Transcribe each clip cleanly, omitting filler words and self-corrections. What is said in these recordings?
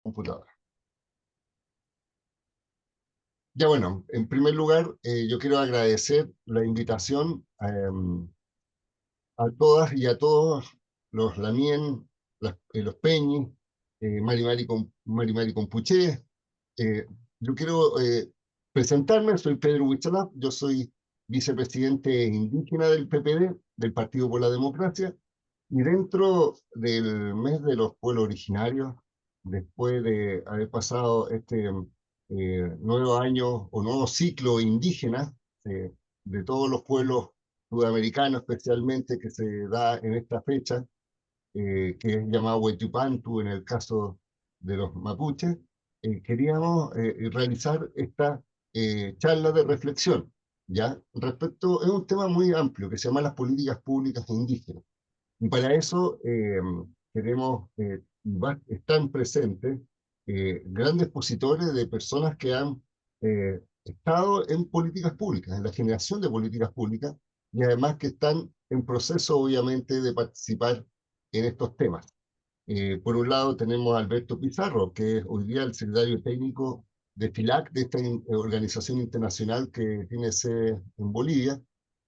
computadora. Ya bueno, en primer lugar, yo quiero agradecer la invitación a todas y a todos los Lamien, los Peñi, Mari Mari Compuché. Eh, yo quiero presentarme, soy Pedro Huichalaf, yo soy vicepresidente indígena del PPD, del Partido por la Democracia, y dentro del mes de los pueblos originarios, después de haber pasado este nuevo año o nuevo ciclo indígena de todos los pueblos sudamericanos especialmente que se da en esta fecha, que es llamado Huetupantu en el caso de los mapuches, queríamos realizar esta charla de reflexión, ¿ya? Respecto, es un tema muy amplio que se llama las políticas públicas indígenas. Y para eso queremos, están presentes grandes expositores de personas que han estado en políticas públicas, en la generación de políticas públicas, y además que están en proceso, obviamente, de participar en estos temas. Por un lado tenemos a Alberto Pizarro, que es hoy día el secretario técnico de FILAC, de esta organización internacional que tiene sede en Bolivia.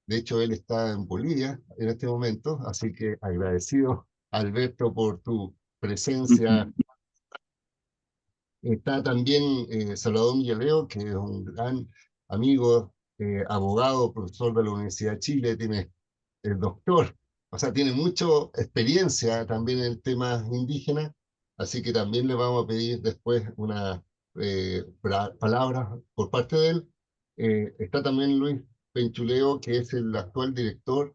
De hecho, él está en Bolivia en este momento, así que agradecido, Alberto, por tu presencia. Está también Salvador Millaleo, que es un gran amigo, abogado, profesor de la Universidad de Chile, tiene el doctor, o sea, tiene mucha experiencia también en el tema indígena, así que también le vamos a pedir después una palabra por parte de él. Está también Luis Penchuleo, que es el actual director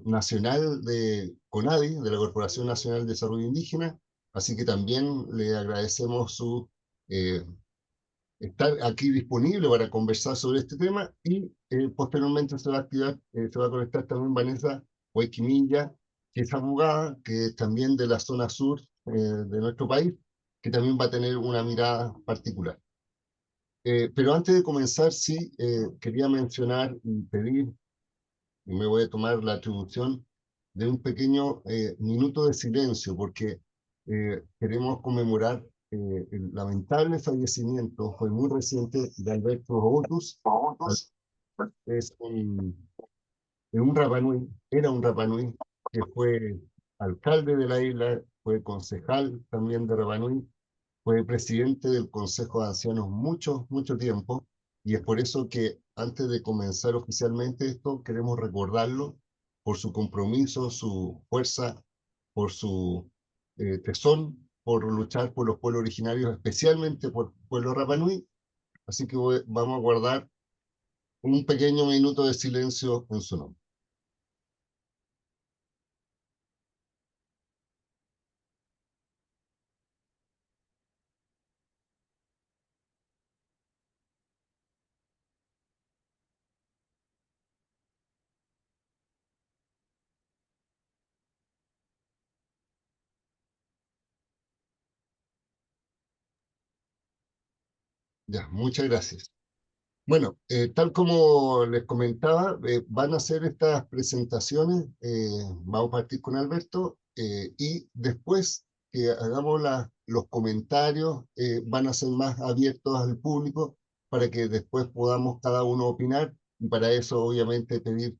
nacional de CONADI, de la Corporación Nacional de Desarrollo Indígena, así que también le agradecemos su eh, estar aquí disponible para conversar sobre este tema y posteriormente se va a conectar también Vanessa Huayquimilla, que es abogada, que es también de la zona sur de nuestro país, que también va a tener una mirada particular. Pero antes de comenzar, sí, quería mencionar y pedir, y me voy a tomar la atribución de un pequeño minuto de silencio, porque queremos conmemorar el lamentable fallecimiento, fue muy reciente, de Alberto Otus. Es un Rapanui, era un Rapanui que fue alcalde de la isla, fue concejal también de Rapanui, fue presidente del Consejo de Ancianos mucho tiempo, y es por eso que antes de comenzar oficialmente esto, queremos recordarlo por su compromiso, su fuerza, por su tesón, por luchar por los pueblos originarios, especialmente por el pueblo Rapanui. Así que vamos a guardar un pequeño minuto de silencio en su nombre. Ya, muchas gracias. Bueno, tal como les comentaba, van a hacer estas presentaciones, vamos a partir con Alberto, y después que hagamos los comentarios, van a ser más abiertos al público para que después podamos cada uno opinar, y para eso obviamente pedir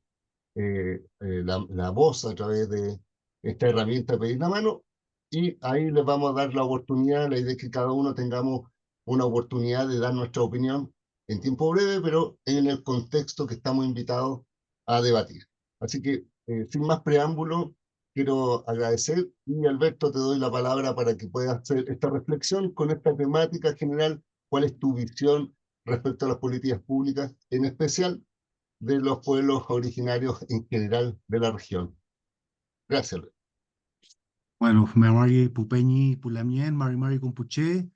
la voz a través de esta herramienta, pedir la mano, y ahí les vamos a dar la oportunidad, la idea es que cada uno tengamos una oportunidad de dar nuestra opinión en tiempo breve, pero en el contexto que estamos invitados a debatir. Así que, sin más preámbulo, quiero agradecer y Alberto, te doy la palabra para que puedas hacer esta reflexión con esta temática general. ¿Cuál es tu visión respecto a las políticas públicas, en especial de los pueblos originarios en general de la región? Gracias, Alberto. Bueno, Mari Pupeñi Pulamien, Mari Mari Compuché,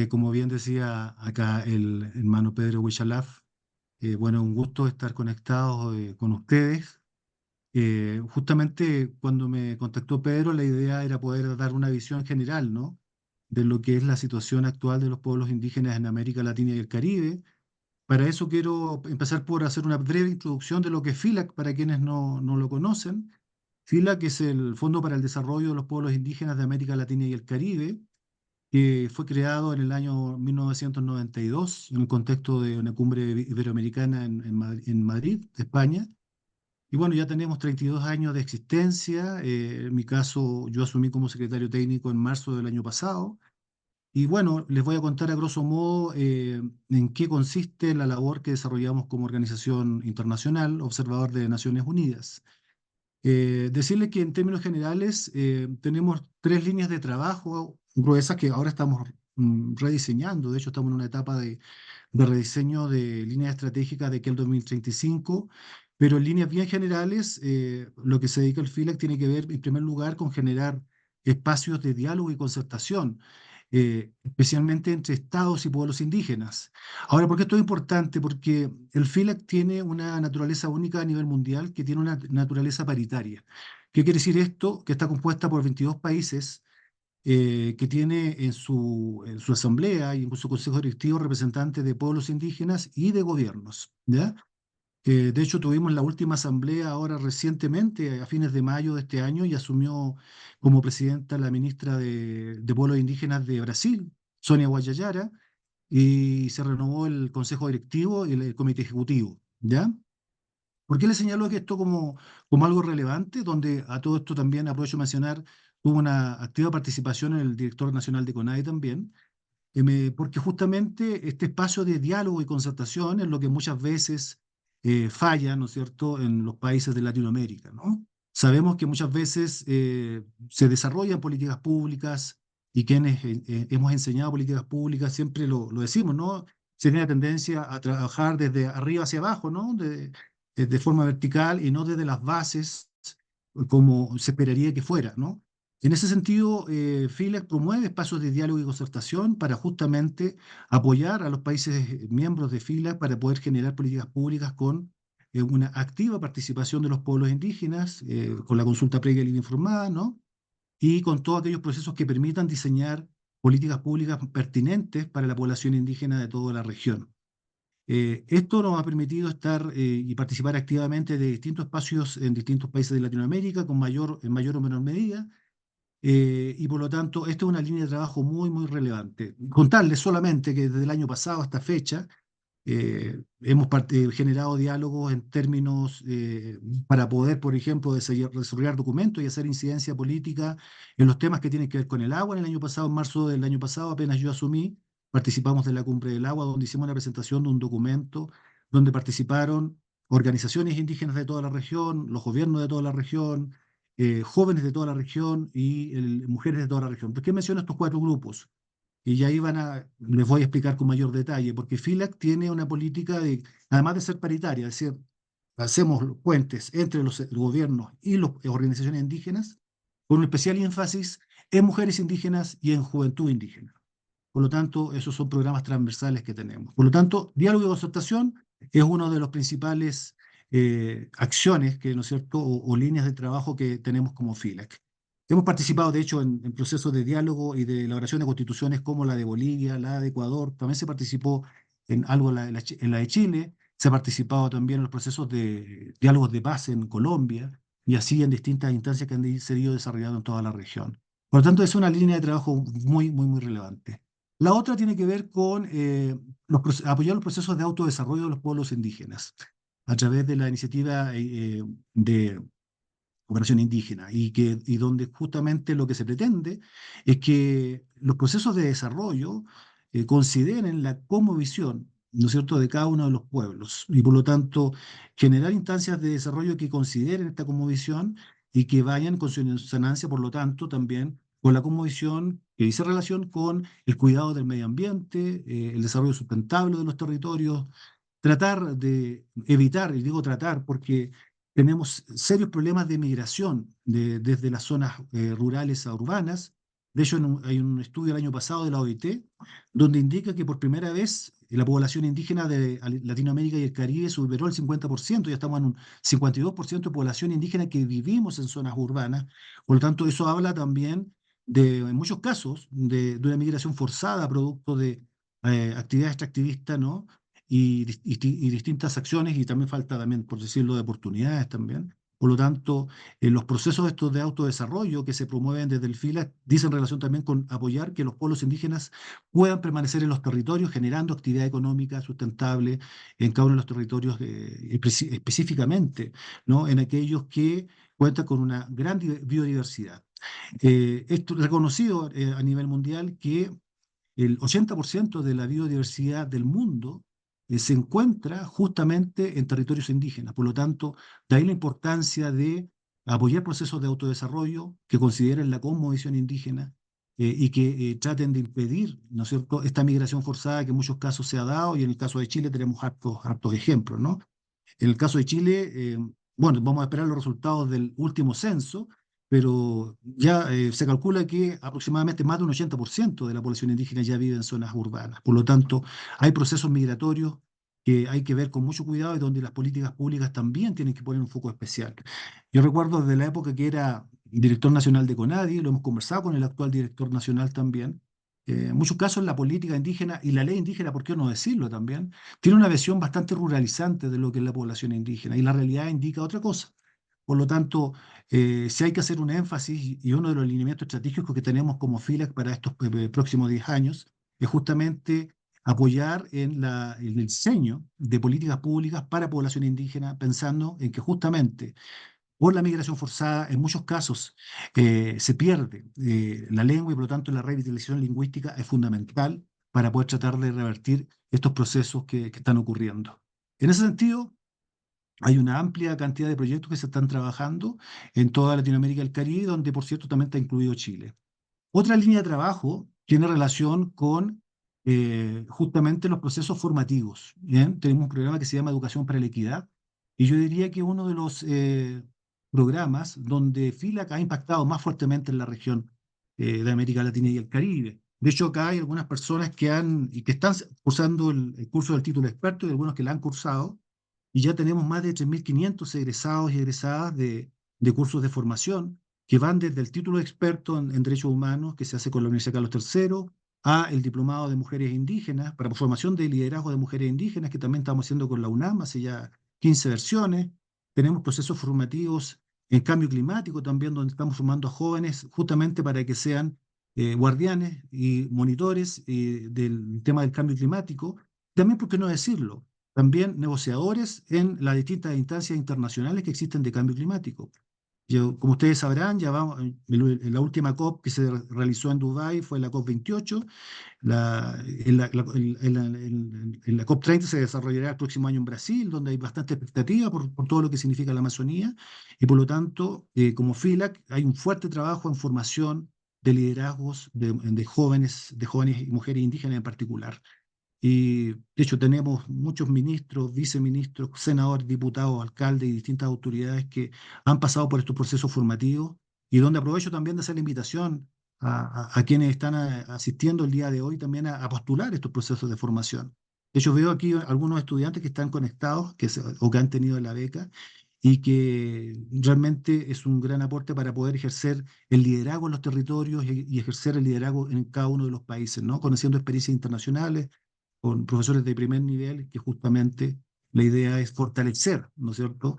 como bien decía acá el hermano Pedro Huichalaf, bueno, un gusto estar conectados con ustedes. Justamente cuando me contactó Pedro, la idea era poder dar una visión general, ¿no? De lo que es la situación actual de los pueblos indígenas en América Latina y el Caribe. Para eso quiero empezar por hacer una breve introducción de lo que es FILAC, para quienes no lo conocen. FILAC es el Fondo para el Desarrollo de los Pueblos Indígenas de América Latina y el Caribe. que fue creado en el año 1992 en el contexto de una cumbre iberoamericana en Madrid, España. Y bueno, ya tenemos 32 años de existencia. En mi caso, yo asumí como secretario técnico en marzo del año pasado. Y bueno, les voy a contar a grosso modo en qué consiste la labor que desarrollamos como organización internacional, Observador de Naciones Unidas. Decirle que en términos generales tenemos tres líneas de trabajo gruesas que ahora estamos rediseñando. De hecho, estamos en una etapa de rediseño de líneas estratégicas de aquí al 2035, pero en líneas bien generales, lo que se dedica el FILAC tiene que ver, en primer lugar, con generar espacios de diálogo y concertación, especialmente entre estados y pueblos indígenas. Ahora, ¿por qué esto es importante? Porque el FILAC tiene una naturaleza única a nivel mundial, que tiene una naturaleza paritaria. ¿Qué quiere decir esto? Que está compuesta por 22 países que tiene en su asamblea y en su consejo directivo representantes de pueblos indígenas y de gobiernos, ¿ya? De hecho, tuvimos la última asamblea ahora recientemente, a fines de mayo de este año, y asumió como presidenta la ministra de Pueblos Indígenas de Brasil, Sonia Guayayara, y se renovó el consejo directivo y el comité ejecutivo, ¿ya? ¿Por qué le señalo que esto como algo relevante? Donde a todo esto también aprovecho de mencionar, tuvo una activa participación en el director nacional de CONADE también, porque justamente este espacio de diálogo y concertación es lo que muchas veces falla, ¿no es cierto?, en los países de Latinoamérica, ¿no? Sabemos que muchas veces se desarrollan políticas públicas y quienes hemos enseñado políticas públicas siempre lo decimos, ¿no? Se tiene la tendencia a trabajar desde arriba hacia abajo, ¿no? De forma vertical y no desde las bases como se esperaría que fuera, ¿no? En ese sentido, FILAC promueve espacios de diálogo y concertación para justamente apoyar a los países miembros de FILAC para poder generar políticas públicas con una activa participación de los pueblos indígenas, con la consulta previa y informada, ¿no? Y con todos aquellos procesos que permitan diseñar políticas públicas pertinentes para la población indígena de toda la región. Esto nos ha permitido estar y participar activamente de distintos espacios en distintos países de Latinoamérica, en mayor o menor medida, y por lo tanto, esta es una línea de trabajo muy, muy relevante. Contarles solamente que desde el año pasado hasta fecha hemos generado diálogos en términos para poder, por ejemplo, desarrollar documentos y hacer incidencia política en los temas que tienen que ver con el agua. En el año pasado, en marzo del año pasado, apenas yo asumí, participamos de la Cumbre del Agua, donde hicimos una presentación de un documento donde participaron organizaciones indígenas de toda la región, los gobiernos de toda la región, jóvenes de toda la región y mujeres de toda la región. ¿Por qué menciono estos cuatro grupos? Y ahí les voy a explicar con mayor detalle, porque FILAC tiene una política de, además de ser paritaria, es decir, hacemos los puentes entre los gobiernos y las organizaciones indígenas, con un especial énfasis en mujeres indígenas y en juventud indígena. Por lo tanto, esos son programas transversales que tenemos. Por lo tanto, diálogo y concertación es uno de los principales acciones que, ¿no es cierto?, o líneas de trabajo que tenemos como FILAC. Hemos participado, de hecho, en procesos de diálogo y de elaboración de constituciones como la de Bolivia, la de Ecuador. También se participó en algo en la de Chile. Se ha participado también en los procesos de diálogos de paz en Colombia y así en distintas instancias que han se ido desarrollando en toda la región. Por lo tanto, es una línea de trabajo muy, muy, muy relevante. La otra tiene que ver con apoyar los procesos de autodesarrollo de los pueblos indígenas a través de la iniciativa de cooperación indígena y donde justamente lo que se pretende es que los procesos de desarrollo consideren la cosmovisión, ¿no es cierto?, de cada uno de los pueblos y por lo tanto generar instancias de desarrollo que consideren esta cosmovisión y que vayan con consonancia, por lo tanto, también con la cosmovisión que dice relación con el cuidado del medio ambiente, el desarrollo sustentable de los territorios, tratar de evitar, y digo tratar porque tenemos serios problemas de migración desde las zonas rurales a urbanas. De hecho, hay un estudio el año pasado de la OIT donde indica que por primera vez la población indígena de Latinoamérica y el Caribe superó el 50%, ya estamos en un 52% de población indígena que vivimos en zonas urbanas. Por lo tanto, eso habla también en muchos casos, de una migración forzada producto de actividades extractivistas, ¿no? Y distintas acciones y también falta también, por decirlo, de oportunidades también. Por lo tanto, los procesos estos de autodesarrollo que se promueven desde el FILAC dicen relación también con apoyar que los pueblos indígenas puedan permanecer en los territorios generando actividad económica sustentable en cada uno de los territorios específicamente, ¿no? En aquellos que cuentan con una gran biodiversidad. Esto es reconocido a nivel mundial que el 80% de la biodiversidad del mundo se encuentra justamente en territorios indígenas. Por lo tanto, de ahí la importancia de apoyar procesos de autodesarrollo que consideren la cosmovisión indígena y que traten de impedir, ¿no es cierto?, esta migración forzada que en muchos casos se ha dado y en el caso de Chile tenemos hartos ejemplos, ¿no? En el caso de Chile, bueno, vamos a esperar los resultados del último censo, pero ya se calcula que aproximadamente más de un 80% de la población indígena ya vive en zonas urbanas. Por lo tanto, hay procesos migratorios que hay que ver con mucho cuidado y donde las políticas públicas también tienen que poner un foco especial. Yo recuerdo desde la época que era director nacional de CONADI, lo hemos conversado con el actual director nacional también. En muchos casos la política indígena y la ley indígena, ¿por qué no decirlo también? Tiene una visión bastante ruralizante de lo que es la población indígena y la realidad indica otra cosa. Por lo tanto, si hay que hacer un énfasis y uno de los lineamientos estratégicos que tenemos como FILAC para estos próximos 10 años es justamente apoyar en el diseño de políticas públicas para población indígena, pensando en que justamente por la migración forzada, en muchos casos se pierde la lengua y por lo tanto la revitalización lingüística es fundamental para poder tratar de revertir estos procesos que están ocurriendo. En ese sentido, hay una amplia cantidad de proyectos que se están trabajando en toda Latinoamérica y el Caribe, donde por cierto también está incluido Chile. Otra línea de trabajo tiene relación con justamente los procesos formativos. ¿Bien? Tenemos un programa que se llama Educación para la Equidad y yo diría que uno de los programas donde FILAC ha impactado más fuertemente en la región de América Latina y el Caribe. De hecho, acá hay algunas personas que han y que están cursando el curso del título experto y algunos que la han cursado y ya tenemos más de 3.500 egresados y egresadas de cursos de formación que van desde el título de experto en derechos humanos que se hace con la Universidad Carlos III a el diplomado de mujeres indígenas para formación de liderazgo de mujeres indígenas que también estamos haciendo con la UNAM hace ya 15 versiones. Tenemos procesos formativos en cambio climático también donde estamos formando a jóvenes justamente para que sean guardianes y monitores del tema del cambio climático. También, ¿por qué no decirlo? También negociadores en las distintas instancias internacionales que existen de cambio climático. Yo, como ustedes sabrán, ya vamos, en la última COP que se realizó en Dubái fue la COP 28. En la COP 30 se desarrollará el próximo año en Brasil, donde hay bastante expectativa por todo lo que significa la Amazonía. Y por lo tanto, como FILAC, hay un fuerte trabajo en formación de liderazgos de jóvenes y mujeres indígenas en particular. Y de hecho tenemos muchos ministros, viceministros, senadores, diputados, alcaldes y distintas autoridades que han pasado por estos procesos formativos y donde aprovecho también de hacer la invitación a quienes están asistiendo el día de hoy también a postular estos procesos de formación. De hecho veo aquí algunos estudiantes que están conectados o que han tenido la beca y que realmente es un gran aporte para poder ejercer el liderazgo en los territorios y ejercer el liderazgo en cada uno de los países, ¿no? Conociendo experiencias internacionales con profesores de primer nivel, que justamente la idea es fortalecer, ¿no es cierto?,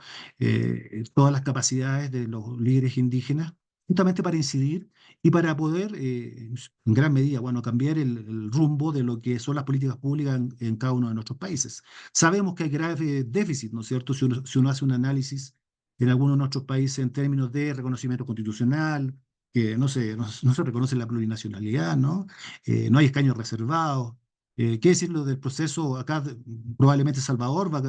todas las capacidades de los líderes indígenas, justamente para incidir y para poder, en gran medida, bueno, cambiar el rumbo de lo que son las políticas públicas en cada uno de nuestros países. Sabemos que hay grave déficit, ¿no es cierto?, si uno hace un análisis en algunos de nuestros países en términos de reconocimiento constitucional, que no se reconoce la plurinacionalidad, ¿no? No hay escaños reservados, ¿qué decirlo del proceso? Acá probablemente Salvador va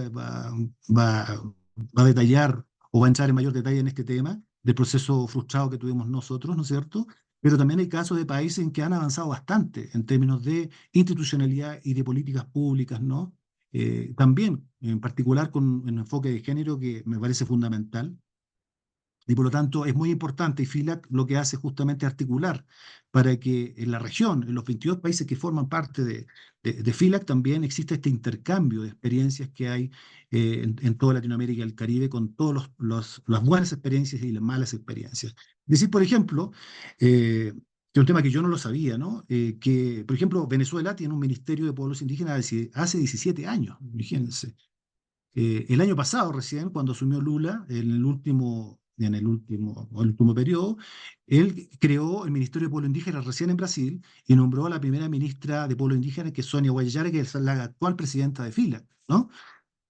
a detallar o va a entrar en mayor detalle en este tema del proceso frustrado que tuvimos nosotros, ¿no es cierto? Pero también hay casos de países en que han avanzado bastante en términos de institucionalidad y de políticas públicas, ¿no? También, en particular con un enfoque de género que me parece fundamental y por lo tanto es muy importante y FILAC lo que hace justamente articular para que en la región, en los 22 países que forman parte de FILAC, también existe este intercambio de experiencias que hay en toda Latinoamérica y el Caribe con todas las buenas experiencias y las malas experiencias. Decir, por ejemplo, que es un tema que yo no lo sabía, ¿no? Que, por ejemplo, Venezuela tiene un Ministerio de Pueblos Indígenas hace 17 años, imagínense. El año pasado, recién, cuando asumió Lula, en el último periodo, él creó el Ministerio de Pueblo Indígena recién en Brasil y nombró a la primera ministra de Pueblo Indígena, que es Sonia Guayllare, que es la actual presidenta de FILA, ¿no?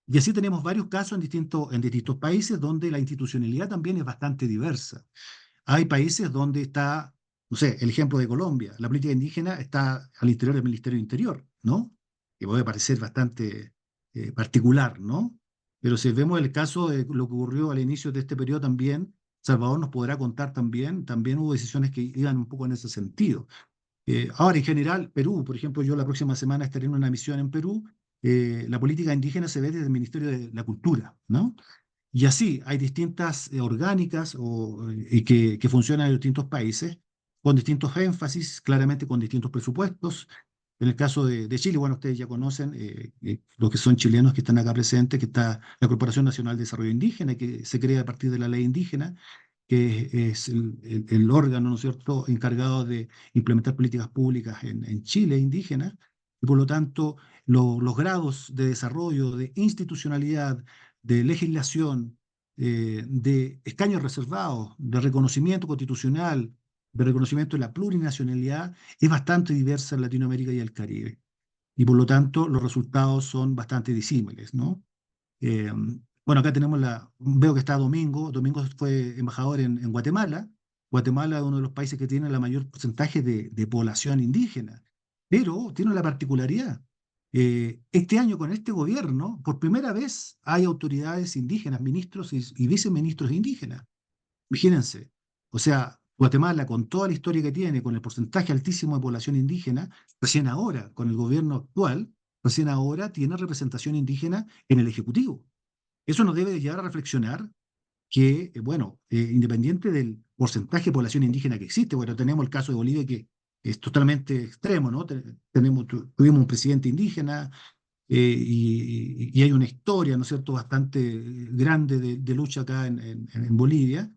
Y así tenemos varios casos en distintos países donde la institucionalidad también es bastante diversa. Hay países donde está, no sé, el ejemplo de Colombia, la política indígena está al interior del Ministerio del Interior, ¿no? Que puede parecer bastante particular, ¿no? Pero si vemos el caso de lo que ocurrió al inicio de este periodo también, Salvador nos podrá contar también hubo decisiones que iban un poco en ese sentido. Ahora, en general, Perú, por ejemplo, yo la próxima semana estaré en una misión en Perú. La política indígena se ve desde el Ministerio de la Cultura, ¿no? Y así hay distintas orgánicas y que funcionan en distintos países, con distintos énfasis, claramente con distintos presupuestos. En el caso de Chile, bueno, ustedes ya conocen los que son chilenos que están acá presentes, que está la Corporación Nacional de Desarrollo Indígena, que se crea a partir de la ley indígena, que es el órgano, ¿no es cierto?, encargado de implementar políticas públicas en Chile indígena, y por lo tanto los grados de desarrollo, de institucionalidad, de legislación, de escaños reservados, de reconocimiento constitucional, de reconocimiento de la plurinacionalidad, es bastante diversa en Latinoamérica y el Caribe. Y por lo tanto los resultados son bastante disímiles, ¿no? Eh, bueno, acá veo que está Domingo. Domingo fue embajador en Guatemala. Guatemala es uno de los países que tiene el mayor porcentaje de población indígena, pero tiene la particularidad. Este año con este gobierno, por primera vez hay autoridades indígenas, ministros y viceministros indígenas. Imagínense. O sea, Guatemala, con toda la historia que tiene, con el porcentaje altísimo de población indígena, recién ahora, con el gobierno actual, recién ahora tiene representación indígena en el Ejecutivo. Eso nos debe llevar a reflexionar que, bueno, independiente del porcentaje de población indígena que existe, bueno, tenemos el caso de Bolivia que es totalmente extremo, ¿no? Tuvimos un presidente indígena y hay una historia, ¿no es cierto?, bastante grande de lucha acá en Bolivia,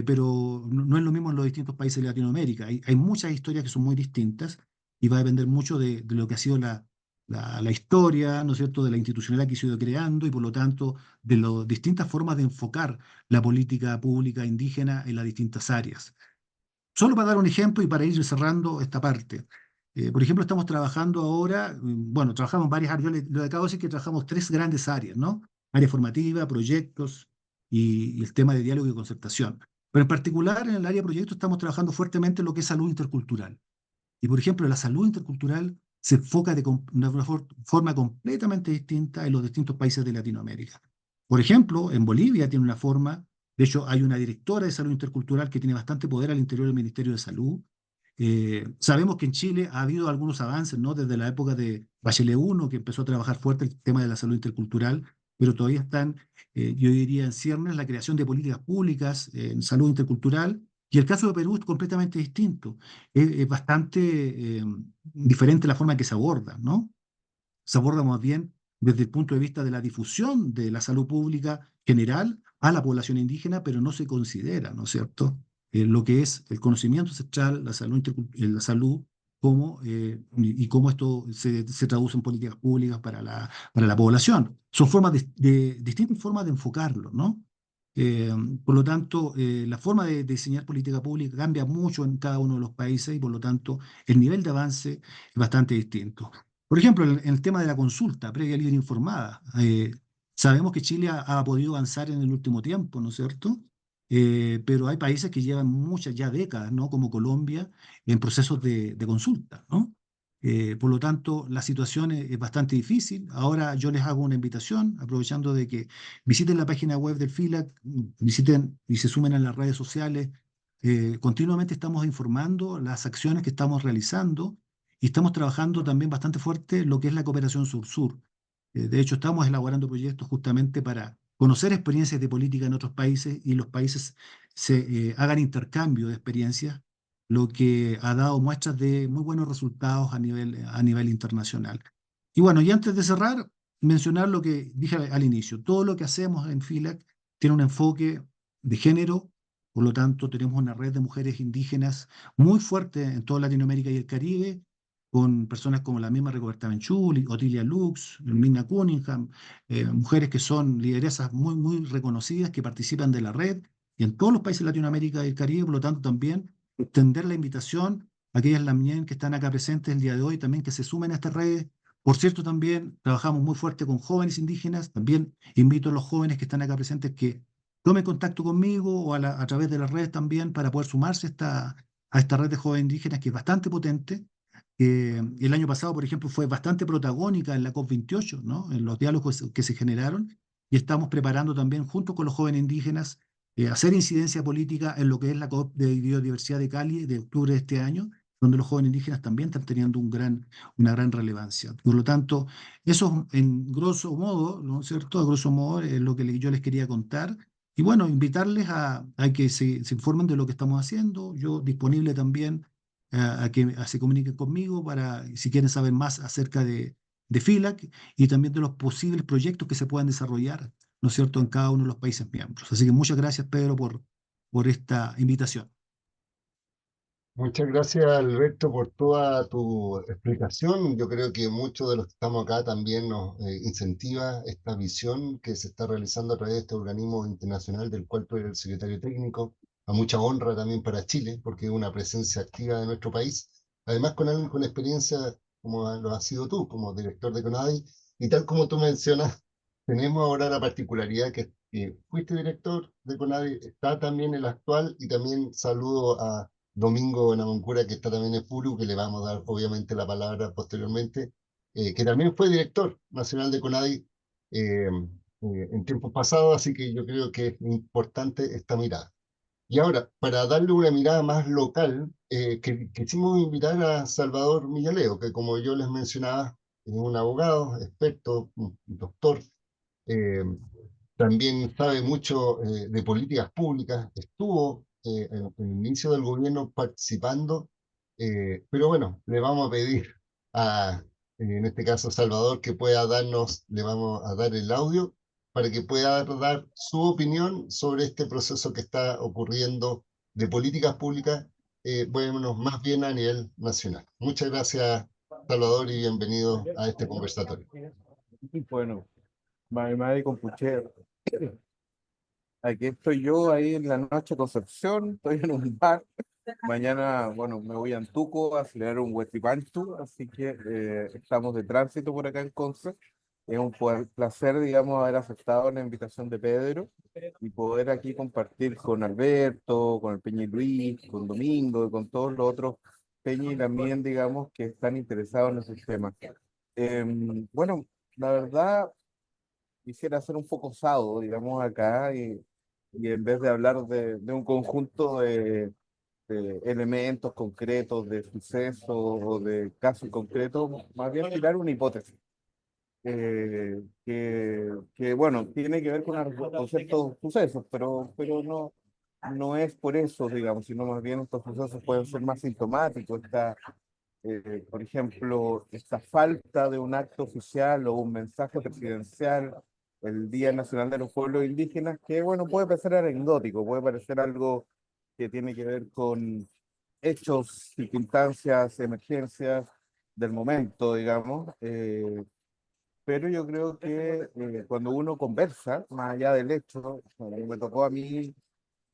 pero no es lo mismo en los distintos países de Latinoamérica. Hay muchas historias que son muy distintas y va a depender mucho de lo que ha sido la historia, ¿no es cierto?, de la institucionalidad que se ha ido creando y por lo tanto de las distintas formas de enfocar la política pública indígena en las distintas áreas. Solo para dar un ejemplo y para ir cerrando esta parte. Por ejemplo, estamos trabajando ahora, bueno, trabajamos en varias áreas. Yo le acabo de decir que trabajamos tres grandes áreas, ¿no? Área formativa, proyectos y el tema de diálogo y concertación. Pero en particular en el área de proyectos estamos trabajando fuertemente en lo que es salud intercultural. Y por ejemplo, la salud intercultural se enfoca de una forma completamente distinta en los distintos países de Latinoamérica. Por ejemplo, en Bolivia tiene una forma, de hecho hay una directora de salud intercultural que tiene bastante poder al interior del Ministerio de Salud. Sabemos que en Chile ha habido algunos avances, ¿no? Desde la época de Bachelet I, que empezó a trabajar fuerte el tema de la salud intercultural, pero todavía están, yo diría, en ciernes la creación de políticas públicas en salud intercultural. Y el caso de Perú es completamente distinto. Es bastante diferente la forma en que se aborda, ¿no? Se aborda más bien desde el punto de vista de la difusión de la salud pública general a la población indígena, pero no se considera, ¿no es cierto?, lo que es el conocimiento ancestral, la salud y cómo esto se traduce en políticas públicas para la población. Son distintas formas de enfocarlo, ¿no? Eh, por lo tanto, la forma de diseñar política pública cambia mucho en cada uno de los países y por lo tanto el nivel de avance es bastante distinto. Por ejemplo, en el tema de la consulta previa libre informada, sabemos que Chile ha podido avanzar en el último tiempo, ¿no es cierto? Pero hay países que llevan muchas ya décadas, ¿no? Como Colombia, en procesos de consulta, ¿no? Por lo tanto, la situación es bastante difícil. Ahora yo les hago una invitación, aprovechando de que visiten la página web del FILAC, visiten y se sumen a las redes sociales. Continuamente estamos informando las acciones que estamos realizando y estamos trabajando también bastante fuerte en lo que es la cooperación sur-sur. De hecho, estamos elaborando proyectos justamente para conocer experiencias de política en otros países y los países hagan intercambio de experiencias, lo que ha dado muestras de muy buenos resultados a nivel internacional. Y bueno, y antes de cerrar, mencionar lo que dije al inicio. Todo lo que hacemos en FILAC tiene un enfoque de género, por lo tanto tenemos una red de mujeres indígenas muy fuerte en toda Latinoamérica y el Caribe, con personas como la misma Rigoberta Menchú, Otilia Lux, Mina Cunningham, mujeres que son lideresas muy, muy reconocidas que participan de la red y en todos los países de Latinoamérica y el Caribe, por lo tanto también extender la invitación a aquellas lamien que están acá presentes el día de hoy, también que se sumen a estas redes. Por cierto, también trabajamos muy fuerte con jóvenes indígenas, también invito a los jóvenes que están acá presentes que tomen contacto conmigo o a través de las redes también para poder sumarse a esta red de jóvenes indígenas que es bastante potente. El año pasado, por ejemplo, fue bastante protagónica en la COP28, ¿no? En los diálogos que se generaron, y estamos preparando también, junto con los jóvenes indígenas, hacer incidencia política en lo que es la COP de Biodiversidad de Cali de octubre de este año, donde los jóvenes indígenas también están teniendo una gran relevancia. Por lo tanto, eso en grosso modo, ¿no es cierto? A grosso modo es lo que yo les quería contar. Y bueno, invitarles a que se informen de lo que estamos haciendo. Yo disponible también a que se comuniquen conmigo para, si quieren saber más acerca de FILAC y también de los posibles proyectos que se puedan desarrollar, ¿no es cierto?, en cada uno de los países miembros. Así que muchas gracias, Pedro, por esta invitación. Muchas gracias, Alberto, por toda tu explicación. Yo creo que muchos de los que estamos acá también nos incentiva esta visión que se está realizando a través de este organismo internacional del cual tú eres el secretario técnico. A mucha honra también para Chile, porque es una presencia activa de nuestro país. Además, con alguien con experiencia como lo has sido tú, como director de CONADI, y tal como tú mencionas, tenemos ahora la particularidad que fuiste director de CONADI, está también el actual, y también saludo a Domingo Namuncura, que está también en Puru, que le vamos a dar obviamente la palabra posteriormente, que también fue director nacional de CONADI en tiempos pasados, así que yo creo que es importante esta mirada. Y ahora, para darle una mirada más local, quisimos invitar a Salvador Millaleo, que como yo les mencionaba, es un abogado, experto, un doctor, eh, también sabe mucho de políticas públicas, estuvo en el inicio del gobierno participando, pero bueno, le vamos a pedir en este caso, Salvador, que pueda darnos, le vamos a dar el audio para que pueda dar su opinión sobre este proceso que está ocurriendo de políticas públicas, bueno, más bien a nivel nacional. Muchas gracias, Salvador, y bienvenido a este conversatorio. Bueno, Mari Compuche, aquí estoy yo ahí en la noche de Concepción, estoy en un bar. Mañana, bueno, me voy a Antuco a celebrar un Huetipantu, así que estamos de tránsito por acá en Conce. Es un placer, digamos, haber aceptado la invitación de Pedro y poder aquí compartir con Alberto, con el Peña y Luis, con Domingo y con todos los otros Peña y también, digamos, que están interesados en esos temas. Bueno, la verdad, quisiera hacer un foco osado, digamos, acá y en vez de hablar de un conjunto de elementos concretos, de sucesos o de casos concretos, más bien tirar una hipótesis bueno, tiene que ver con ciertos sucesos, pero no es por eso, digamos, sino más bien estos sucesos pueden ser más sintomáticos. Por ejemplo, esta falta de un acto oficial o un mensaje presidencial el Día Nacional de los Pueblos Indígenas, que bueno, puede parecer anecdótico, puede parecer algo que tiene que ver con hechos, circunstancias, emergencias del momento, digamos, pero yo creo que cuando uno conversa, más allá del hecho, como me tocó a mí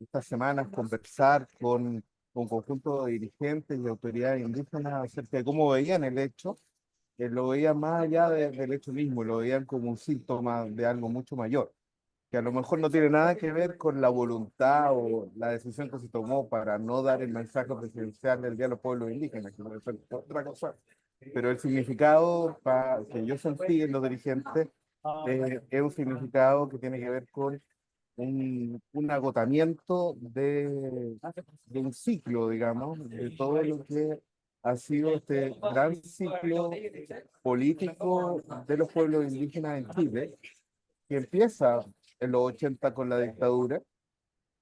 estas semanas conversar con un conjunto de dirigentes y autoridades indígenas acerca de cómo veían el hecho, lo veían más allá del hecho mismo, lo veían como un síntoma de algo mucho mayor, que a lo mejor no tiene nada que ver con la voluntad o la decisión que se tomó para no dar el mensaje presidencial del Día de los Pueblos Indígenas, que puede ser otra cosa, pero el significado que yo sentí en los dirigentes es un significado que tiene que ver con un agotamiento de un ciclo, digamos, de todo lo que ha sido este gran ciclo político de los pueblos indígenas en Chile, que empieza en los 80 con la dictadura,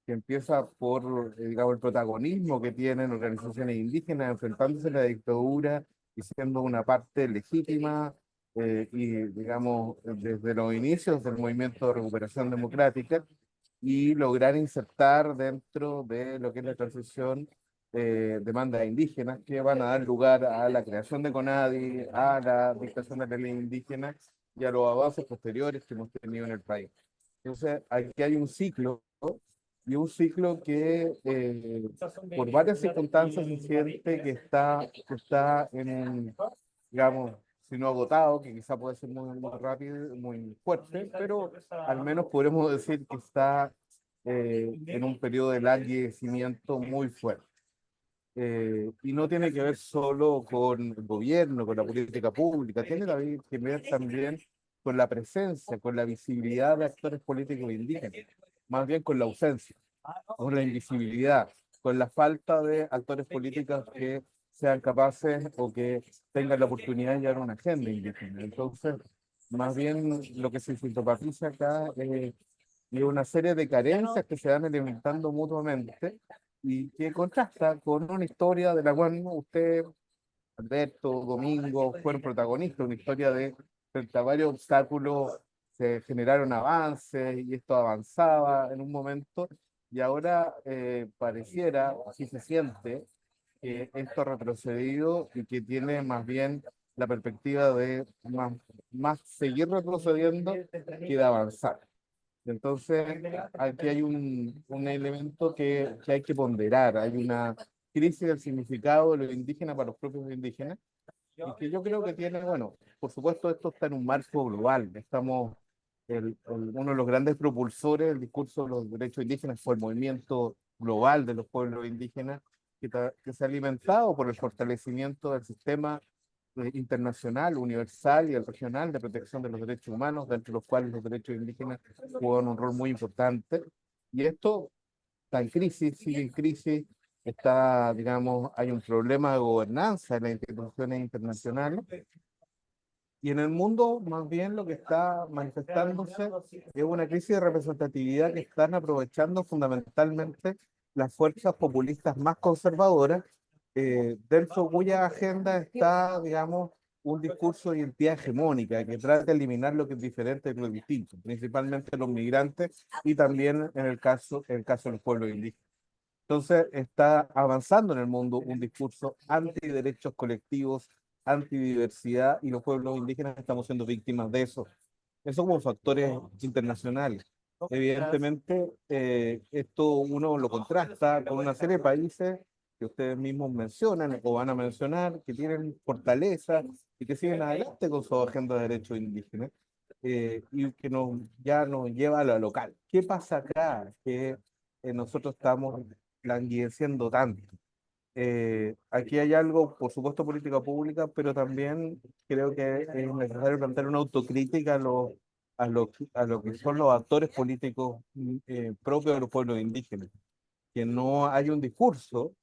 que empieza por, digamos, el protagonismo que tienen organizaciones indígenas enfrentándose a la dictadura y siendo una parte legítima y, digamos, desde los inicios del movimiento de recuperación democrática y lograr insertar dentro de lo que es la transición demandas indígenas que van a dar lugar a la creación de CONADI, a la dictación de la ley indígena y a los avances posteriores que hemos tenido en el país. Entonces, aquí hay un ciclo, y un ciclo que por varias circunstancias se siente que está en un, digamos, si no agotado, que quizá puede ser muy, muy rápido, muy fuerte, pero al menos podremos decir que está en un periodo de languidecimiento muy fuerte. Y no tiene que ver solo con el gobierno, con la política pública, tiene que ver también con la presencia, con la visibilidad de actores políticos indígenas, más bien con la ausencia, con la invisibilidad, con la falta de actores políticos que sean capaces o que tengan la oportunidad de llevar una agenda indígena. Entonces, más bien lo que se sintomatiza acá es una serie de carencias que se van alimentando mutuamente y que contrasta con una historia de la cual usted, Alberto, Domingo, fueron protagonistas, una historia de frente a varios obstáculos se generaron avances y esto avanzaba en un momento y ahora pareciera, así se siente, que esto ha retrocedido y que tiene más bien la perspectiva de más seguir retrocediendo que de avanzar. Entonces, aquí hay un elemento que hay que ponderar, hay una crisis del significado de lo indígena para los propios indígenas, y que yo creo que tiene, bueno, por supuesto esto está en un marco global, estamos, uno de los grandes propulsores del discurso de los derechos indígenas fue el movimiento global de los pueblos indígenas, que se ha alimentado por el fortalecimiento del sistema internacional, universal y el regional de protección de los derechos humanos, dentro de los cuales los derechos indígenas juegan un rol muy importante. Y esto está en crisis, sigue en crisis, está, digamos, hay un problema de gobernanza en las instituciones internacionales. Y en el mundo, más bien, lo que está manifestándose es una crisis de representatividad que están aprovechando fundamentalmente las fuerzas populistas más conservadoras, dentro cuya agenda está, digamos, un discurso de identidad hegemónica que trata de eliminar lo que es diferente de lo distinto, principalmente los migrantes y también en el caso de los pueblos indígenas. Entonces está avanzando en el mundo un discurso antiderechos colectivos, antidiversidad, y los pueblos indígenas estamos siendo víctimas de eso. Eso como factores internacionales. Evidentemente, esto uno lo contrasta con una serie de países que ustedes mismos mencionan o van a mencionar, que tienen fortaleza y que siguen adelante con su agenda de derechos indígenas, y que ya nos lleva a lo local. ¿Qué pasa acá? Que nosotros estamos languideciendo tanto. Aquí hay algo, por supuesto, política pública, pero también creo que es necesario plantear una autocrítica a lo que son los actores políticos propios de los pueblos indígenas, que no hay un discurso,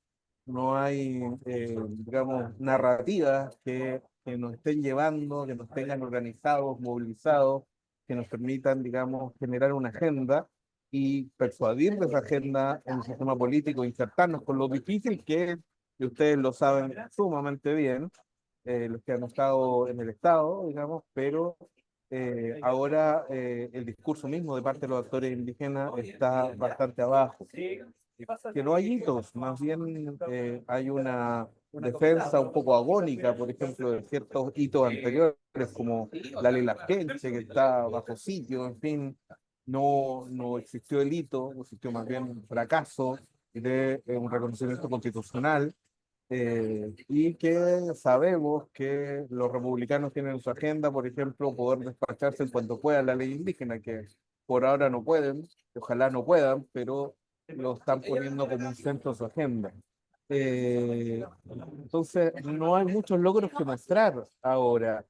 no hay, digamos, narrativas que nos estén llevando, que nos tengan organizados, movilizados, que nos permitan, digamos, generar una agenda y persuadir de esa agenda en el sistema político, insertarnos con lo difícil que es, y ustedes lo saben sumamente bien, los que han estado en el Estado, digamos, pero ahora el discurso mismo de parte de los actores indígenas está bastante abajo. Que no hay hitos, más bien hay una defensa un poco agónica, por ejemplo, de ciertos hitos anteriores, como la ley Larquenche, que está bajo sitio, en fin, no existió el hito, existió más bien un fracaso de un reconocimiento constitucional, y que sabemos que los republicanos tienen en su agenda, por ejemplo, poder despacharse en cuanto pueda la ley indígena, que por ahora no pueden, ojalá no puedan, pero lo están poniendo como un centro de su agenda. Entonces, no hay muchos logros que mostrar ahora.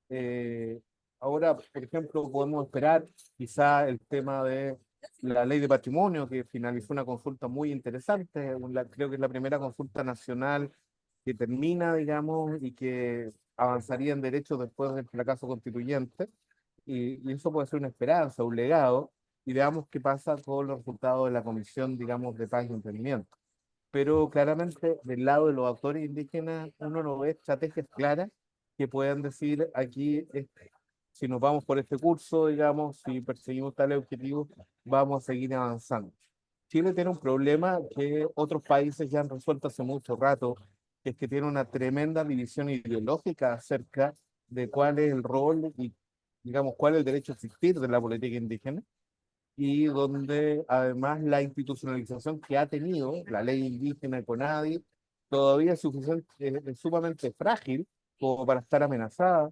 Eh, Ahora, por ejemplo, podemos esperar quizá el tema de la ley de patrimonio, que finalizó una consulta muy interesante, creo que es la primera consulta nacional que termina, digamos, y que avanzaría en derechos después del fracaso constituyente, y eso puede ser una esperanza, un legado, y veamos qué pasa con los resultados de la Comisión, digamos, de Paz y Entendimiento. Pero claramente, del lado de los actores indígenas, uno no ve estrategias claras que puedan decir aquí, si nos vamos por este curso, digamos, si perseguimos tales objetivos, vamos a seguir avanzando. Chile tiene un problema que otros países ya han resuelto hace mucho rato, que es que tiene una tremenda división ideológica acerca de cuál es el rol y, digamos, cuál es el derecho a existir de la política indígena, y donde además la institucionalización que ha tenido la ley indígena CONADI todavía es, es sumamente frágil como para estar amenazada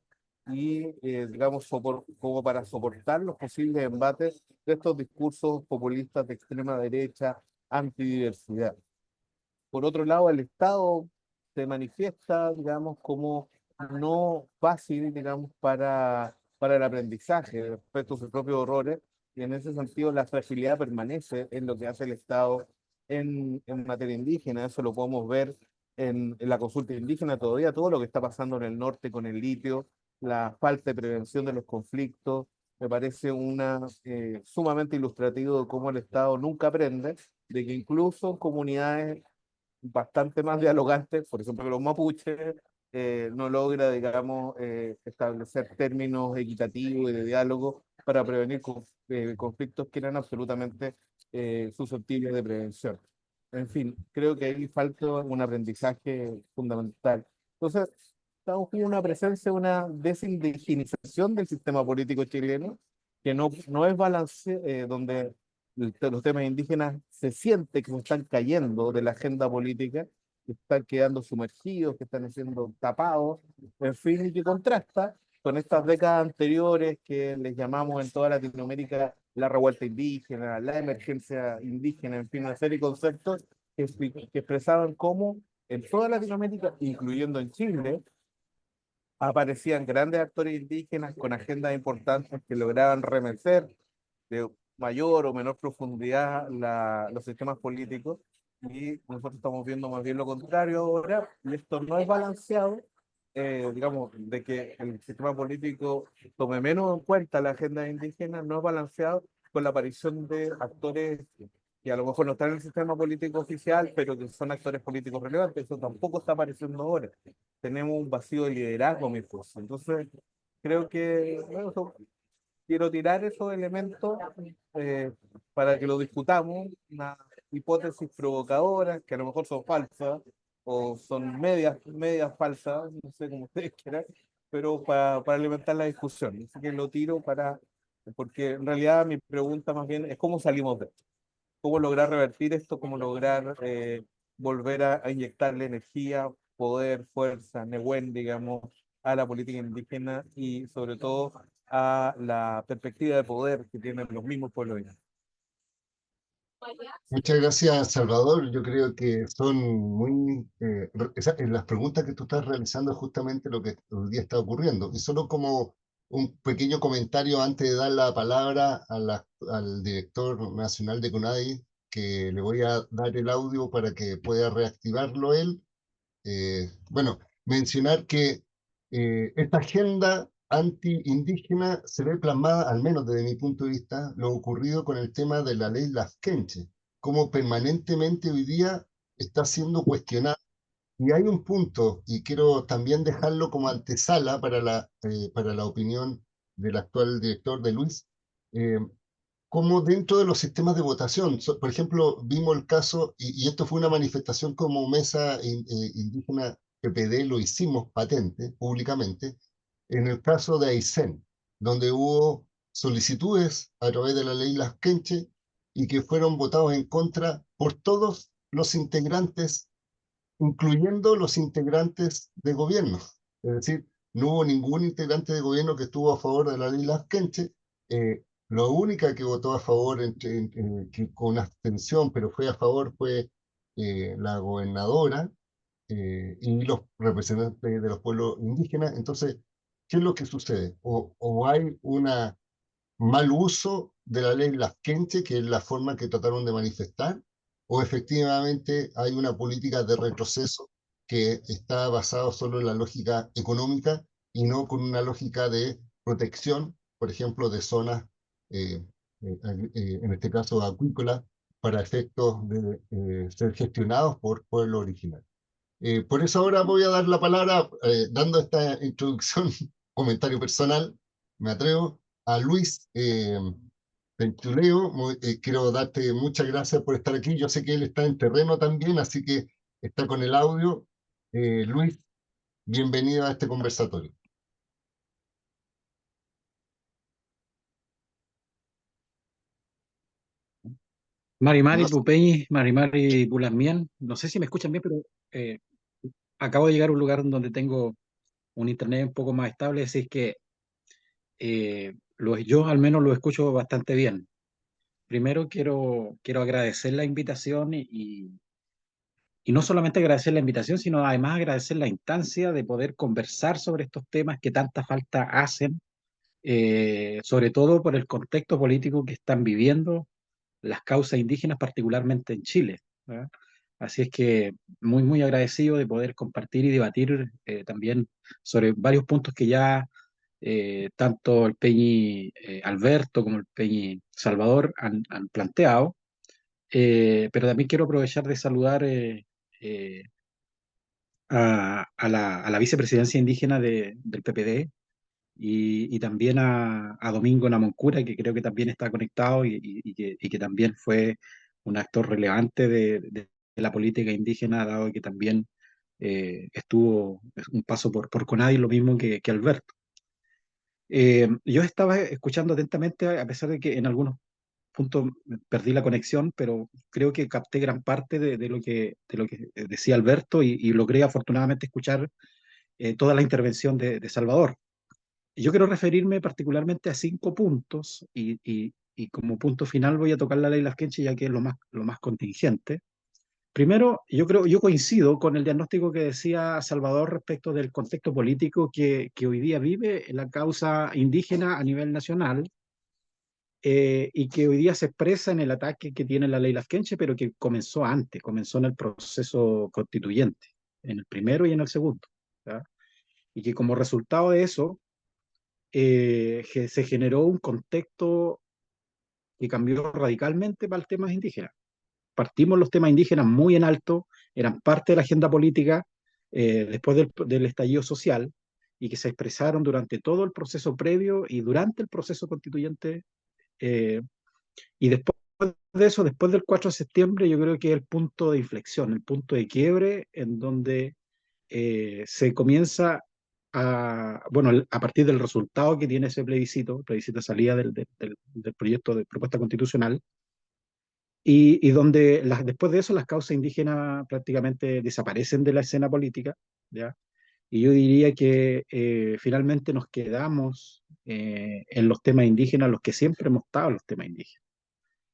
y, digamos, como para soportar los posibles embates de estos discursos populistas de extrema derecha, antidiversidad. Por otro lado, el Estado se manifiesta, digamos, como no fácil, digamos, para el aprendizaje respecto a sus propios errores, y en ese sentido la fragilidad permanece en lo que hace el Estado en materia indígena. Eso lo podemos ver en la consulta indígena todavía, todo lo que está pasando en el norte con el litio, la falta de prevención de los conflictos. Me parece sumamente ilustrativo de cómo el Estado nunca aprende, de que incluso en comunidades bastante más dialogantes, por ejemplo, que los mapuches, no logra, digamos, establecer términos equitativos y de diálogo para prevenir conflictos que eran absolutamente susceptibles de prevención. En fin, creo que ahí falta un aprendizaje fundamental. Entonces, estamos con una presencia, una desindigenización del sistema político chileno, que no es balance, donde los temas indígenas se siente que se están cayendo de la agenda política, que están quedando sumergidos, que están siendo tapados, en fin, y que contrasta con estas décadas anteriores que les llamamos en toda Latinoamérica la revuelta indígena, la emergencia indígena, en fin, una serie de conceptos que expresaban cómo en toda Latinoamérica, incluyendo en Chile, aparecían grandes actores indígenas con agendas importantes que lograban remecer de mayor o menor profundidad los sistemas políticos, y nosotros estamos viendo más bien lo contrario ahora, y esto no es balanceado, digamos, de que el sistema político tome menos en cuenta la agenda indígena, no es balanceado con la aparición de actores que a lo mejor no están en el sistema político oficial, pero que son actores políticos relevantes. Eso tampoco está apareciendo ahora. Tenemos un vacío de liderazgo, mi esposo. Entonces, creo que bueno, quiero tirar esos elementos, eh, para que lo discutamos, una hipótesis provocadoras que a lo mejor son falsas o son medias falsas, no sé cómo ustedes quieran, pero para alimentar la discusión. Así que lo tiro porque en realidad mi pregunta más bien es cómo salimos de esto, cómo lograr revertir esto, cómo lograr volver a inyectarle energía, poder, fuerza, Nehuen, digamos, a la política indígena y sobre todo a la perspectiva de poder que tienen los mismos pueblos indígenas. Muchas gracias, Salvador. Yo creo que son muy... en las preguntas que tú estás realizando es justamente lo que hoy día está ocurriendo. Y solo como un pequeño comentario antes de dar la palabra al director nacional de CONADI, que le voy a dar el audio para que pueda reactivarlo él. Bueno, mencionar que esta agenda anti-indígena se ve plasmada, al menos desde mi punto de vista, lo ocurrido con el tema de la ley Laskenche, como permanentemente hoy día está siendo cuestionada. Y hay un punto, y quiero también dejarlo como antesala para la opinión del actual director de Luis, eh, como dentro de los sistemas de votación. Por ejemplo, vimos el caso, y esto fue una manifestación como Mesa Indígena PPD, lo hicimos patente públicamente, en el caso de Aysén, donde hubo solicitudes a través de la ley Laskenche y que fueron votados en contra por todos los integrantes, incluyendo los integrantes de gobierno. Es decir, no hubo ningún integrante de gobierno que estuvo a favor de la ley Laskenche. La única que votó a favor, que con abstención, pero fue a favor, fue la gobernadora y los representantes de los pueblos indígenas. Entonces, ¿qué es lo que sucede? O hay un mal uso de la ley Laskenche, que es la forma que trataron de manifestar, o efectivamente hay una política de retroceso que está basada solo en la lógica económica y no con una lógica de protección, por ejemplo, de zonas, eh, en este caso acuícolas, para efectos de ser gestionados por pueblo original. Por eso ahora voy a dar la palabra, dando esta introducción, comentario personal, me atrevo, a Luis Leo, quiero darte muchas gracias por estar aquí. Yo sé que él está en terreno también, así que está con el audio. Luis, bienvenido a este conversatorio. Mari Mari No, Pupeñi, Mari Mari Pulasmian, no sé si me escuchan bien, pero eh, acabo de llegar a un lugar donde tengo un internet un poco más estable, así es que yo al menos lo escucho bastante bien. Primero quiero agradecer la invitación y no solamente agradecer la invitación, sino además agradecer la instancia de poder conversar sobre estos temas que tanta falta hacen, sobre todo por el contexto político que están viviendo las causas indígenas, particularmente en Chile, ¿verdad? Así es que muy agradecido de poder compartir y debatir también sobre varios puntos que ya tanto el Peñi Alberto como el Peñi Salvador han planteado. Pero también quiero aprovechar de saludar eh, a la vicepresidencia indígena del PPD y también a Domingo Namoncura, que creo que también está conectado y que también fue un actor relevante de la política indígena, dado que también estuvo un paso por CONADI, lo mismo que Alberto. Yo estaba escuchando atentamente, a pesar de que en algunos puntos perdí la conexión, pero creo que capté gran parte de lo que decía Alberto y logré afortunadamente escuchar toda la intervención de Salvador. Yo quiero referirme particularmente a 5 puntos y como punto final voy a tocar la ley Lafkenche ya que es lo más contingente. Primero, yo coincido con el diagnóstico que decía Salvador respecto del contexto político que hoy día vive la causa indígena a nivel nacional y que hoy día se expresa en el ataque que tiene la ley Lafkenche, pero que comenzó antes, comenzó en el proceso constituyente, en el primero y en el segundo. ¿Ya? Y que como resultado de eso, se generó un contexto que cambió radicalmente para el tema indígena. Partimos los temas indígenas muy en alto, eran parte de la agenda política después del estallido social y que se expresaron durante todo el proceso previo y durante el proceso constituyente. eh, y después de eso, después del 4 de septiembre, yo creo que es el punto de inflexión, el punto de quiebre en donde se comienza bueno, a partir del resultado que tiene ese plebiscito de salida del proyecto de propuesta constitucional, y donde después de eso las causas indígenas prácticamente desaparecen de la escena política, ¿ya? Y yo diría que finalmente nos quedamos en los temas indígenas, los que siempre hemos estado en los temas indígenas,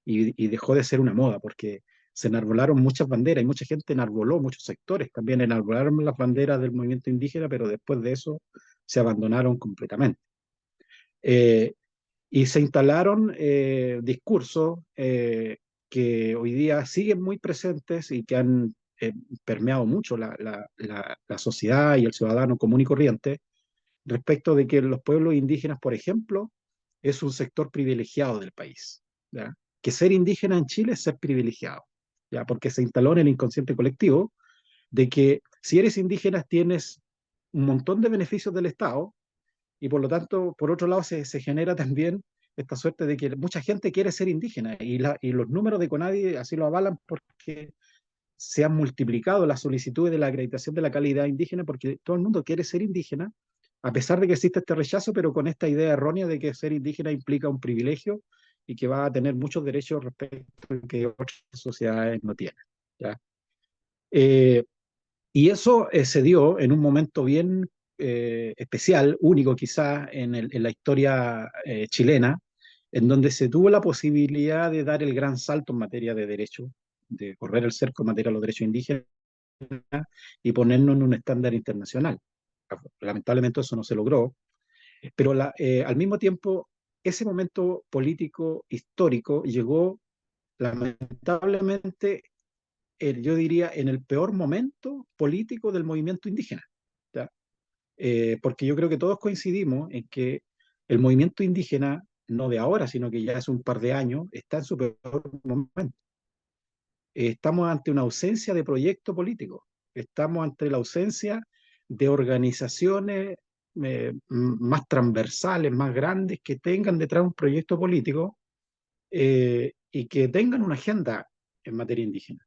y dejó de ser una moda, porque se enarbolaron muchas banderas y mucha gente enarboló, muchos sectores también enarbolaron las banderas del movimiento indígena, pero después de eso se abandonaron completamente. Eh, y se instalaron discursos que hoy día siguen muy presentes y que han permeado mucho la sociedad y el ciudadano común y corriente respecto de que los pueblos indígenas, por ejemplo, es un sector privilegiado del país. ¿Ya? Que ser indígena en Chile es ser privilegiado, ¿ya? Porque se instaló en el inconsciente colectivo de que si eres indígena tienes un montón de beneficios del Estado y por lo tanto, por otro lado, se genera también esta suerte de que mucha gente quiere ser indígena y los números de CONADI así lo avalan porque se han multiplicado las solicitudes de la acreditación de la calidad indígena porque todo el mundo quiere ser indígena, a pesar de que existe este rechazo, pero con esta idea errónea de que ser indígena implica un privilegio y que va a tener muchos derechos respecto a que otras sociedades no tienen. ¿Ya? Eh, y eso se dio en un momento bien especial, único quizás en la historia chilena, en donde se tuvo la posibilidad de dar el gran salto en materia de derechos, de correr el cerco en materia de los derechos indígenas y ponernos en un estándar internacional. Lamentablemente eso no se logró, pero al mismo tiempo ese momento político histórico llegó lamentablemente, yo diría, en el peor momento político del movimiento indígena. ¿Ya? Porque yo creo que todos coincidimos en que el movimiento indígena, no de ahora, sino que ya hace un par de años, está en su peor momento. Estamos ante una ausencia de proyecto político, estamos ante la ausencia de organizaciones más transversales, más grandes, que tengan detrás un proyecto político y que tengan una agenda en materia indígena.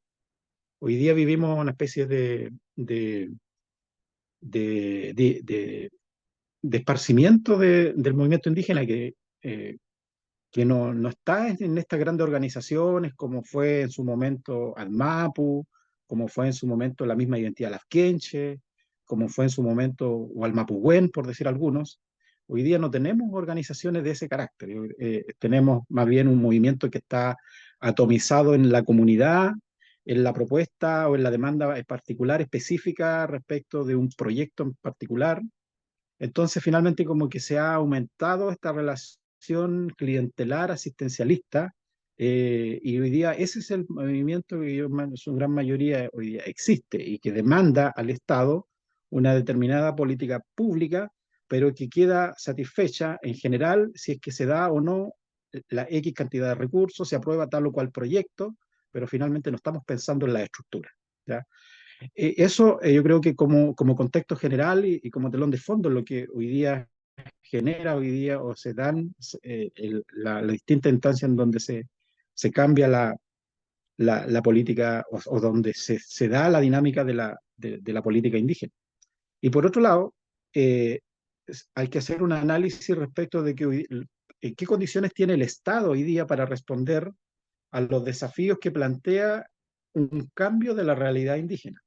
Hoy día vivimos una especie de, de, de, de esparcimiento del movimiento indígena que no está en estas grandes organizaciones como fue en su momento ALMAPU, como fue en su momento la misma identidad Lafkenche, como fue en su momento o Almapuhuen, por decir algunos. Hoy día no tenemos organizaciones de ese carácter, tenemos más bien un movimiento que está atomizado en la comunidad, en la propuesta o en la demanda particular específica respecto de un proyecto en particular. Entonces, finalmente, como que se ha aumentado esta relación clientelar asistencialista, y hoy día ese es el movimiento que en su gran mayoría hoy día existe y que demanda al Estado una determinada política pública, pero que queda satisfecha en general si es que se da o no la X cantidad de recursos, se aprueba tal o cual proyecto, pero finalmente no estamos pensando en la estructura. ¿Ya? Eso yo creo que como contexto general y como telón de fondo lo que hoy día genera hoy día o se dan la distinta instancia en donde se cambia la política o donde se da la dinámica de la política indígena. Y por otro lado, eh, hay que hacer un análisis respecto de qué condiciones tiene el Estado hoy día para responder a los desafíos que plantea un cambio de la realidad indígena.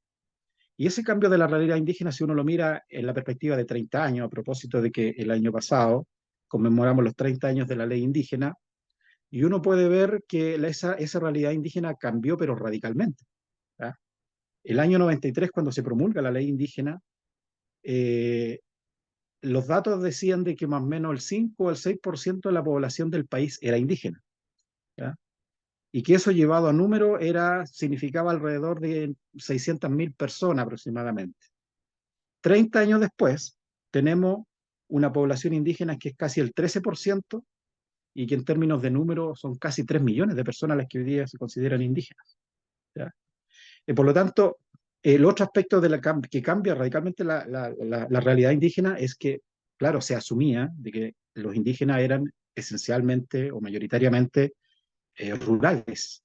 Y ese cambio de la realidad indígena, si uno lo mira en la perspectiva de 30 años, a propósito de que el año pasado conmemoramos los 30 años de la ley indígena, y uno puede ver que esa realidad indígena cambió, pero radicalmente. ¿Ya? El año 93, cuando se promulga la ley indígena, eh, los datos decían de que más o menos el 5 o el 6% de la población del país era indígena. ¿Ya? Y que eso llevado a número significaba alrededor de 600.000 personas aproximadamente. 30 años después, tenemos una población indígena que es casi el 13% y que en términos de número son casi 3 millones de personas las que hoy día se consideran indígenas. ¿Ya? Por lo tanto, el otro aspecto que cambia radicalmente la realidad indígena es que, claro, se asumía de que los indígenas eran esencialmente o mayoritariamente rurales,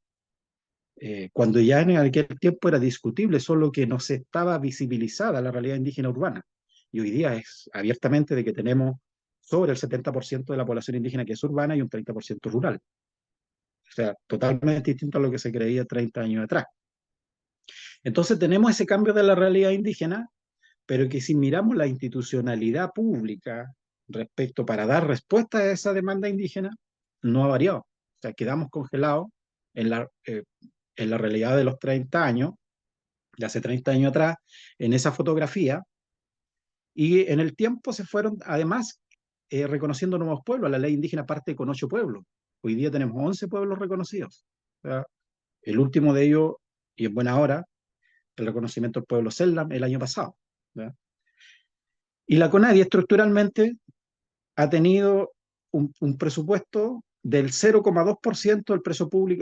cuando ya en aquel tiempo era discutible, solo que no se estaba visibilizada la realidad indígena urbana. Y hoy día es abiertamente de que tenemos sobre el 70% de la población indígena que es urbana y un 30% rural. O sea, totalmente distinto a lo que se creía 30 años atrás. Entonces tenemos ese cambio de la realidad indígena, pero que si miramos la institucionalidad pública respecto para dar respuesta a esa demanda indígena, no ha variado. O sea, quedamos congelados en en la realidad de los 30 años, de hace 30 años atrás, en esa fotografía, y en el tiempo se fueron, además, reconociendo nuevos pueblos. La ley indígena parte con 8 pueblos. Hoy día tenemos 11 pueblos reconocidos. ¿Ya? El último de ellos, y en buena hora, el reconocimiento del pueblo Sellam el año pasado. ¿Ya? Y la CONADI estructuralmente ha tenido un presupuesto del 0,2%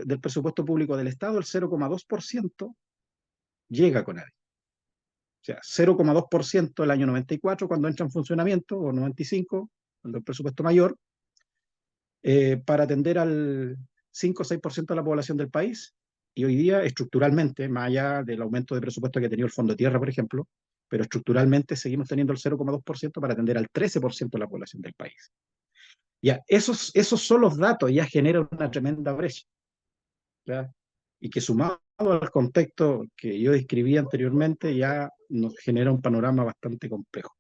del presupuesto público del Estado, el 0,2% llega a CONADI. O sea, 0,2% el año 94 cuando entra en funcionamiento, o 95, cuando el presupuesto mayor, para atender al 5 o 6% de la población del país. Y hoy día, estructuralmente, más allá del aumento de presupuesto que ha tenido el Fondo de Tierra, por ejemplo, pero estructuralmente seguimos teniendo el 0,2% para atender al 13% de la población del país. Ya, esos solos datos ya generan una tremenda brecha. ¿Ya? Y que sumado al contexto que yo describí anteriormente, ya nos genera un panorama bastante complejo.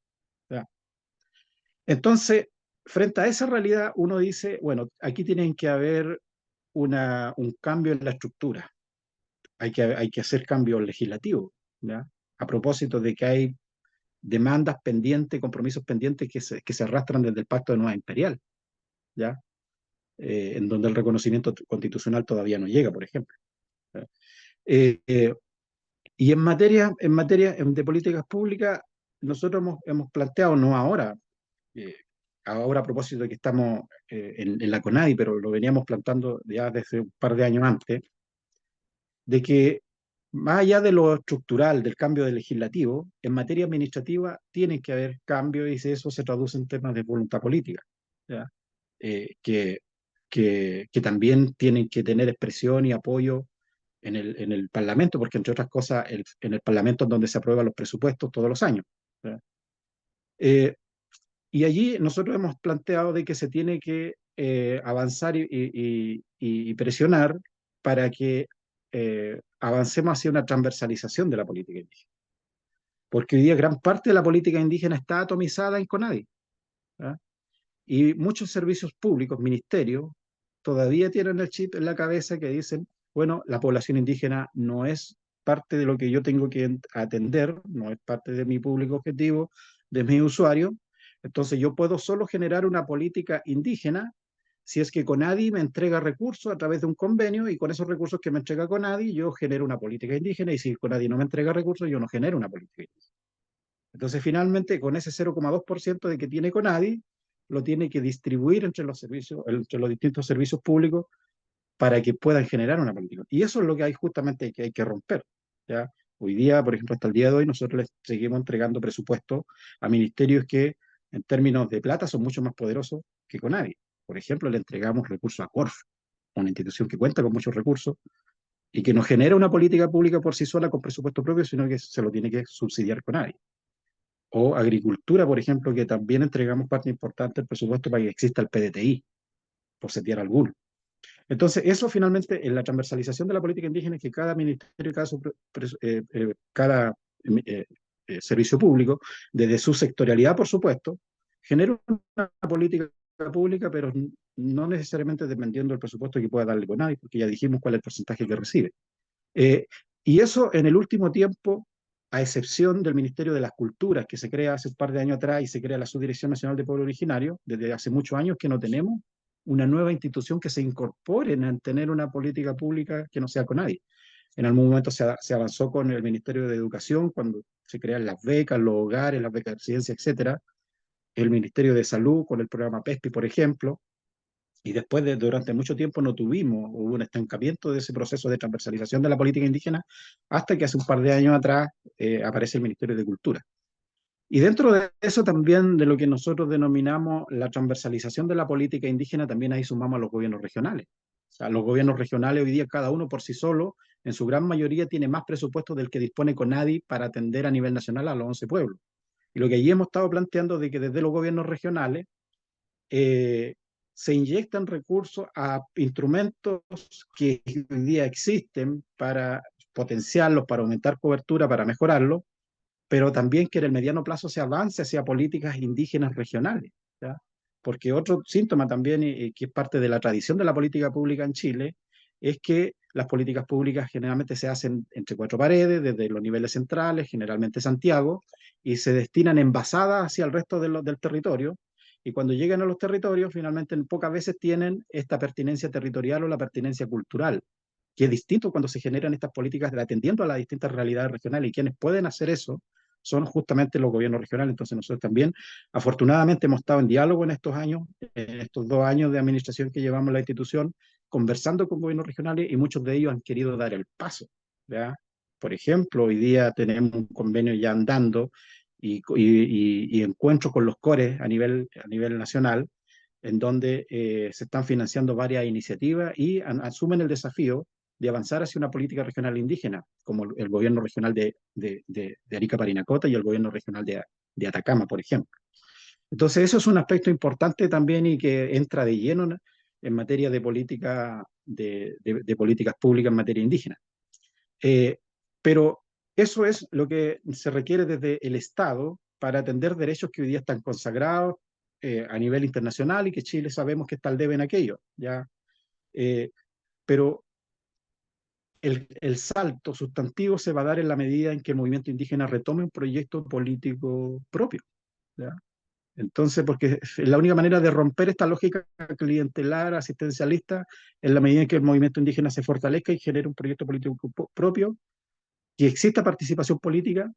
¿Ya? Entonces, frente a esa realidad, uno dice, bueno, aquí tienen que haber un cambio en la estructura, hay que hacer cambios legislativos, ¿ya? A propósito de que hay demandas pendientes, compromisos pendientes que se arrastran desde el Pacto de Nueva Imperial, ¿ya? En donde el reconocimiento constitucional todavía no llega, por ejemplo. ¿Ya? Eh, eh, y en materia de políticas públicas, nosotros hemos planteado, no ahora, eh, ahora a propósito de que estamos en la CONADI, pero lo veníamos plantando ya desde un par de años antes, de que más allá de lo estructural, del cambio de legislativo, en materia administrativa tiene que haber cambios y eso se traduce en temas de voluntad política, ¿ya? Que que también tienen que tener expresión y apoyo en el Parlamento, porque entre otras cosas, en el Parlamento es donde se aprueban los presupuestos todos los años, ¿verdad? Eh, y allí nosotros hemos planteado de que se tiene que avanzar y presionar para que avancemos hacia una transversalización de la política indígena. Porque hoy día gran parte de la política indígena está atomizada en CONADI, ¿verdad? Y muchos servicios públicos, ministerios, todavía tienen el chip en la cabeza que dicen, bueno, la población indígena no es parte de lo que yo tengo que atender, no es parte de mi público objetivo, de mi usuario. Entonces yo puedo solo generar una política indígena si es que CONADI me entrega recursos a través de un convenio y con esos recursos que me entrega CONADI yo genero una política indígena y si CONADI no me entrega recursos yo no genero una política indígena. Entonces, finalmente, con ese 0,2% de que tiene CONADI, lo tiene que distribuir entre los servicios, entre los distintos servicios públicos para que puedan generar una política. Y eso es lo que hay justamente que hay que romper, ¿ya? Hoy día, por ejemplo, hasta el día de hoy, nosotros les seguimos entregando presupuestos a ministerios que, en términos de plata, son mucho más poderosos que CONADI. Por ejemplo, le entregamos recursos a CORF, una institución que cuenta con muchos recursos y que no genera una política pública por sí sola con presupuesto propio, sino que se lo tiene que subsidiar CONADI. O agricultura, por ejemplo, que también entregamos parte importante del presupuesto para que exista el PDTI, por setear alguno. Entonces, eso finalmente en la transversalización de la política indígena es que cada ministerio, cada servicio público, desde su sectorialidad, por supuesto, genera una política pública, pero no necesariamente dependiendo del presupuesto que pueda darle con nadie, porque ya dijimos cuál es el porcentaje que recibe. Eh, y eso en el último tiempo, a excepción del Ministerio de las Culturas, que se crea hace un par de años atrás y se crea la Subdirección Nacional de Pueblo Originario, desde hace muchos años que no tenemos una nueva institución que se incorpore en tener una política pública que no sea con nadie. En algún momento se avanzó con el Ministerio de Educación, cuando se crean las becas, los hogares, las becas de residencia, etcétera. El Ministerio de Salud, con el programa PESPI, por ejemplo, y después durante mucho tiempo no tuvimos, hubo un estancamiento de ese proceso de transversalización de la política indígena, hasta que hace un par de años atrás aparece el Ministerio de Cultura. Y dentro de eso también de lo que nosotros denominamos la transversalización de la política indígena, también ahí sumamos a los gobiernos regionales. O sea, los gobiernos regionales hoy día cada uno por sí solo, en su gran mayoría, tiene más presupuesto del que dispone CONADI para atender a nivel nacional a los 11 pueblos. Y lo que allí hemos estado planteando de que desde los gobiernos regionales eh, se inyectan recursos a instrumentos que hoy día existen para potenciarlos, para aumentar cobertura, para mejorarlo, pero también que en el mediano plazo se avance hacia políticas indígenas regionales, ¿ya? Porque otro síntoma también, que es parte de la tradición de la política pública en Chile, es que las políticas públicas generalmente se hacen entre cuatro paredes, desde los niveles centrales, generalmente Santiago, y se destinan envasadas hacia el resto del territorio, y cuando llegan a los territorios, finalmente pocas veces tienen esta pertinencia territorial o la pertinencia cultural, que es distinto cuando se generan estas políticas de atendiendo a las distintas realidades regionales, y quienes pueden hacer eso son justamente los gobiernos regionales. Entonces nosotros también, afortunadamente, hemos estado en diálogo en estos años, en estos 2 años de administración que llevamos la institución, conversando con gobiernos regionales y muchos de ellos han querido dar el paso, ¿ya? Por ejemplo, hoy día tenemos un convenio ya andando y encuentros con los cores a nivel nacional, en donde se están financiando varias iniciativas y asumen el desafío de avanzar hacia una política regional indígena, como el gobierno regional de Arica Parinacota y el gobierno regional de Atacama, por ejemplo. Entonces, eso es un aspecto importante también y que entra de lleno en materia de política, de políticas públicas en materia indígena. Pero eso es lo que se requiere desde el Estado para atender derechos que hoy día están consagrados a nivel internacional y que Chile sabemos que está al debe en aquello, ¿ya? Pero el salto sustantivo se va a dar en la medida en que el movimiento indígena retome un proyecto político propio, ¿ya? Entonces, porque la única manera de romper esta lógica clientelar, asistencialista, es la medida en que el movimiento indígena se fortalezca y genere un proyecto político propio, que exista participación política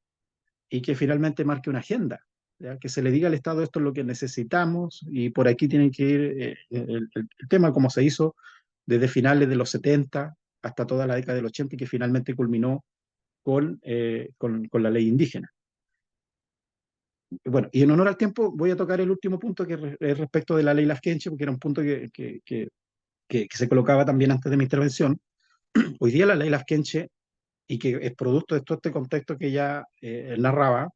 y que finalmente marque una agenda, ¿ya? Que se le diga al Estado esto es lo que necesitamos y por aquí tienen que ir el tema como se hizo desde finales de los 70 hasta toda la década del 80 y que finalmente culminó con la ley indígena. Bueno, y en honor al tiempo voy a tocar el último punto que es respecto de la ley Lafkenche, porque era un punto que que se colocaba también antes de mi intervención. Hoy día la ley Laskenche, y que es producto de todo este contexto que ya narraba,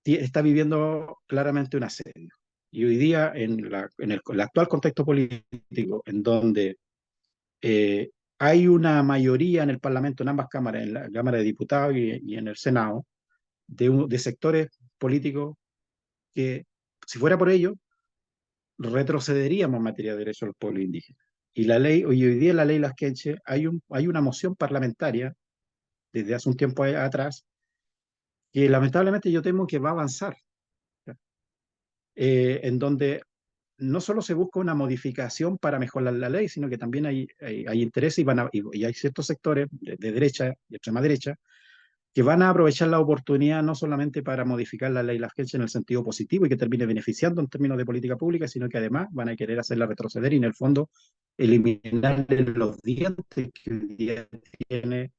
está viviendo claramente un asedio. Y hoy día, el actual contexto político, en donde hay una mayoría en el Parlamento, en ambas cámaras, en la Cámara de Diputados y en el Senado, de sectores políticos que, si fuera por ello, retrocederíamos en materia de derechos a los pueblos indígenas. Y la ley, hoy día la ley Laskenche, hay una moción parlamentaria desde hace un tiempo atrás que lamentablemente yo temo que va a avanzar, en donde no solo se busca una modificación para mejorar la ley, sino que también hay intereses y hay ciertos sectores de derecha y extrema derecha que van a aprovechar la oportunidad no solamente para modificar la ley Lafkenche en el sentido positivo y que termine beneficiando en términos de política pública, sino que además van a querer hacerla retroceder y en el fondo eliminar los dientes que hoy día tiene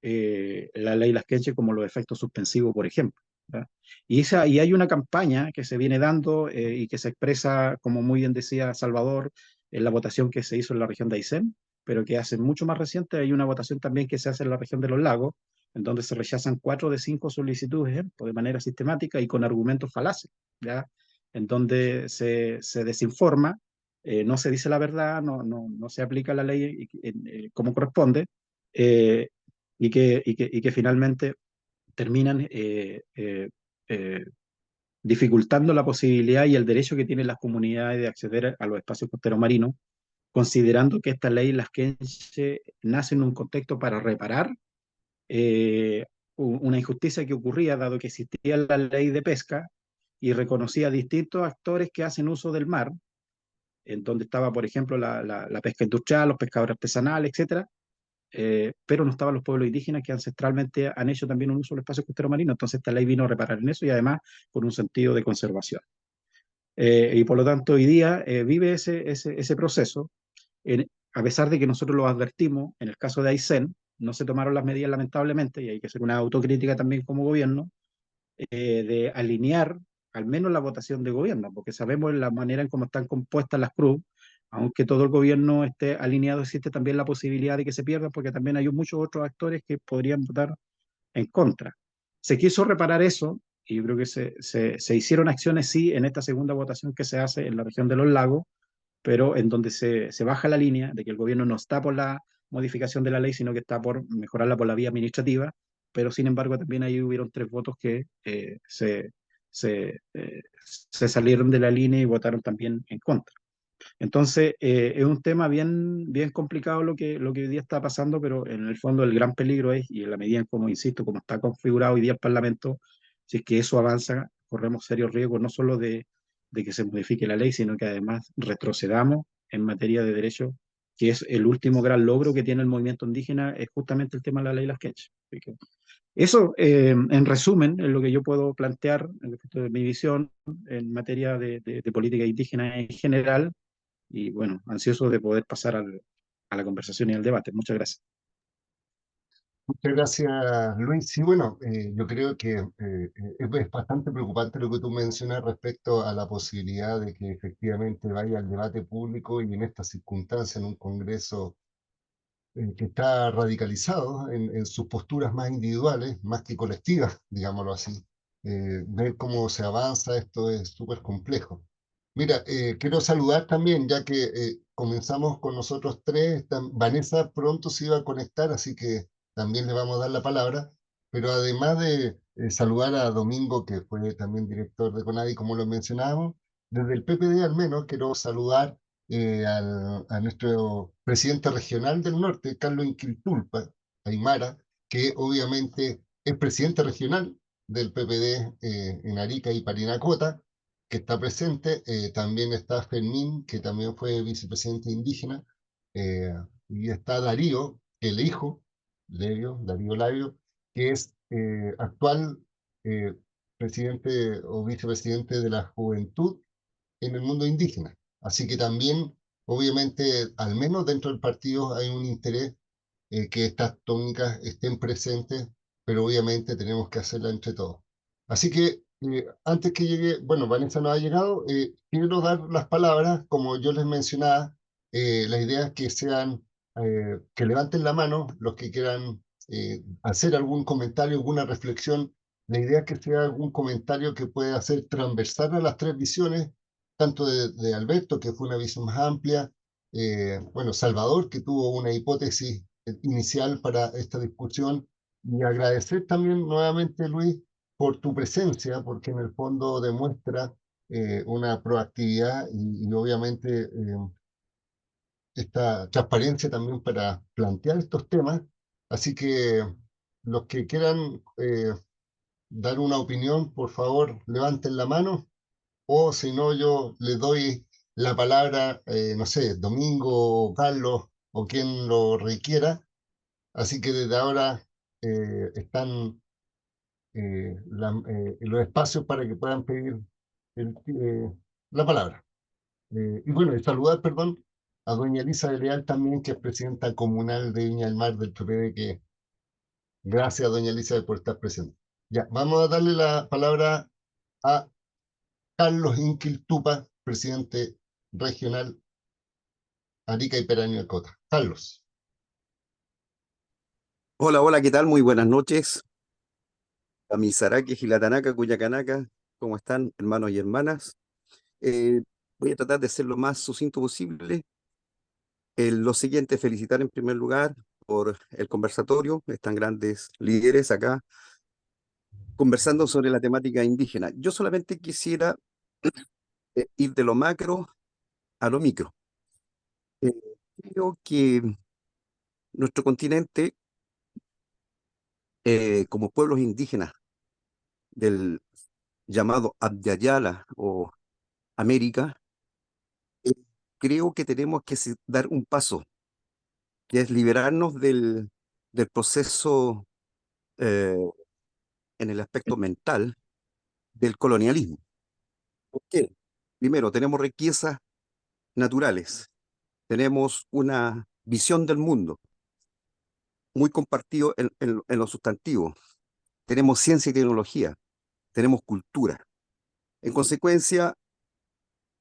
la ley Lafkenche como los efectos suspensivos, por ejemplo. ¿Verdad? Y hay una campaña que se viene dando y que se expresa, como muy bien decía Salvador, en la votación que se hizo en la región de Aysén, pero que hace mucho más reciente hay una votación también que se hace en la región de los lagos, en donde se rechazan 4 de 5 solicitudes de manera sistemática y con argumentos falaces, ¿ya? En donde se desinforma, no se dice la verdad, no se aplica la ley como corresponde, eh, y que finalmente terminan dificultando la posibilidad y el derecho que tienen las comunidades de acceder a los espacios costeros marinos, considerando que esta ley, las que nace en un contexto para reparar eh, una injusticia que ocurría, dado que existía la ley de pesca y reconocía distintos actores que hacen uso del mar, en donde estaba, por ejemplo, la pesca industrial, los pescadores artesanales, etcétera, pero no estaban los pueblos indígenas que ancestralmente han hecho también un uso del espacio costero marino. Entonces esta ley vino a reparar en eso y además con un sentido de conservación. Y por lo tanto hoy día vive ese proceso, a pesar de que nosotros lo advertimos, en el caso de Aysén, no se tomaron las medidas lamentablemente, y hay que hacer una autocrítica también como gobierno, de alinear al menos la votación de gobierno, porque sabemos la manera en cómo están compuestas las CRUB, aunque todo el gobierno esté alineado, existe también la posibilidad de que se pierdan, porque también hay muchos otros actores que podrían votar en contra. Se quiso reparar eso, y yo creo que se hicieron acciones, sí, en esta segunda votación que se hace en la región de los lagos, pero en donde se baja la línea de que el gobierno no está por la modificación de la ley, sino que está por mejorarla por la vía administrativa, pero sin embargo también ahí hubieron 3 votos que se, eh, se salieron de la línea y votaron también en contra. Entonces, es un tema bien complicado lo que hoy día está pasando, pero en el fondo el gran peligro es, y en la medida en como, insisto, como está configurado hoy día el Parlamento, si es que eso avanza, corremos serios riesgos no solo de que se modifique la ley, sino que además retrocedamos en materia de derechos, que es el último gran logro que tiene el movimiento indígena, es justamente el tema de la ley Laskenche. Eso, en resumen, es lo que yo puedo plantear en respecto de mi visión en materia de política indígena en general, y bueno, ansioso de poder pasar a la conversación y al debate. Muchas gracias. Muchas gracias, Luis. Sí, bueno, yo creo que es bastante preocupante lo que tú mencionas respecto a la posibilidad de que efectivamente vaya al debate público y en estas circunstancias, en un Congreso que está radicalizado en sus posturas más individuales, más que colectivas, digámoslo así. Ver cómo se avanza esto es súper complejo. Mira, quiero saludar también, ya que comenzamos con nosotros tres, Vanessa pronto se iba a conectar, así que también le vamos a dar la palabra, pero además de saludar a Domingo, que fue también director de CONADI, como lo mencionábamos, desde el PPD al menos quiero saludar a nuestro presidente regional del norte, Carlos Inquiltulpa, Aymara, que obviamente es presidente regional del PPD en Arica y Parinacota, que está presente. También está Fermín, que también fue vicepresidente indígena, eh, y está Darío, el hijo, Darío Labio, que es actual eh, presidente o vicepresidente de la juventud en el mundo indígena. Así que también, obviamente, al menos dentro del partido hay un interés que estas tónicas estén presentes, pero obviamente tenemos que hacerla entre todos. Así que antes que llegue, bueno, Vanessa no ha llegado, quiero dar las palabras, como yo les mencionaba, La idea es que que levanten la mano los que quieran hacer algún comentario, alguna reflexión. La idea es que sea algún comentario que pueda ser transversal a las tres visiones, tanto de Alberto, que fue una visión más amplia, bueno, Salvador, que tuvo una hipótesis inicial para esta discusión, y agradecer también nuevamente, Luis, por tu presencia, porque en el fondo demuestra una proactividad y obviamente esta transparencia también para plantear estos temas. Así que los que quieran dar una opinión, por favor, levanten la mano, o si no, yo les doy la palabra, no sé, Domingo, Carlos o quien lo requiera. Así que desde ahora están los espacios para que puedan pedir el- eh, la palabra. Y bueno, y saludar, perdón, a doña Elisa de Leal también, que es presidenta comunal de Viña del Mar del PPD, que gracias, doña Elisa, por estar presente. Ya, vamos a darle la palabra a Carlos Inquiltupa, presidente regional Arica y Peranio de Cota. Carlos. Hola, hola, ¿qué tal? Muy buenas noches. A mis Saraques, Gilatanaka, Cuyacanaca, ¿cómo están, hermanos y hermanas? Eh, Voy a tratar de ser lo más sucinto posible. Lo siguiente, felicitar en primer lugar por el conversatorio. Están grandes líderes acá conversando sobre la temática indígena. Yo solamente quisiera ir de lo macro a lo micro. Eh, Creo que nuestro continente, como pueblos indígenas del llamado Abya o América, eh, creo que tenemos que dar un paso, que es liberarnos del proceso eh, en el aspecto mental del colonialismo. ¿Por qué? Primero, tenemos riquezas naturales, tenemos una visión del mundo muy compartido en lo sustantivo, tenemos ciencia y tecnología, tenemos cultura. En consecuencia,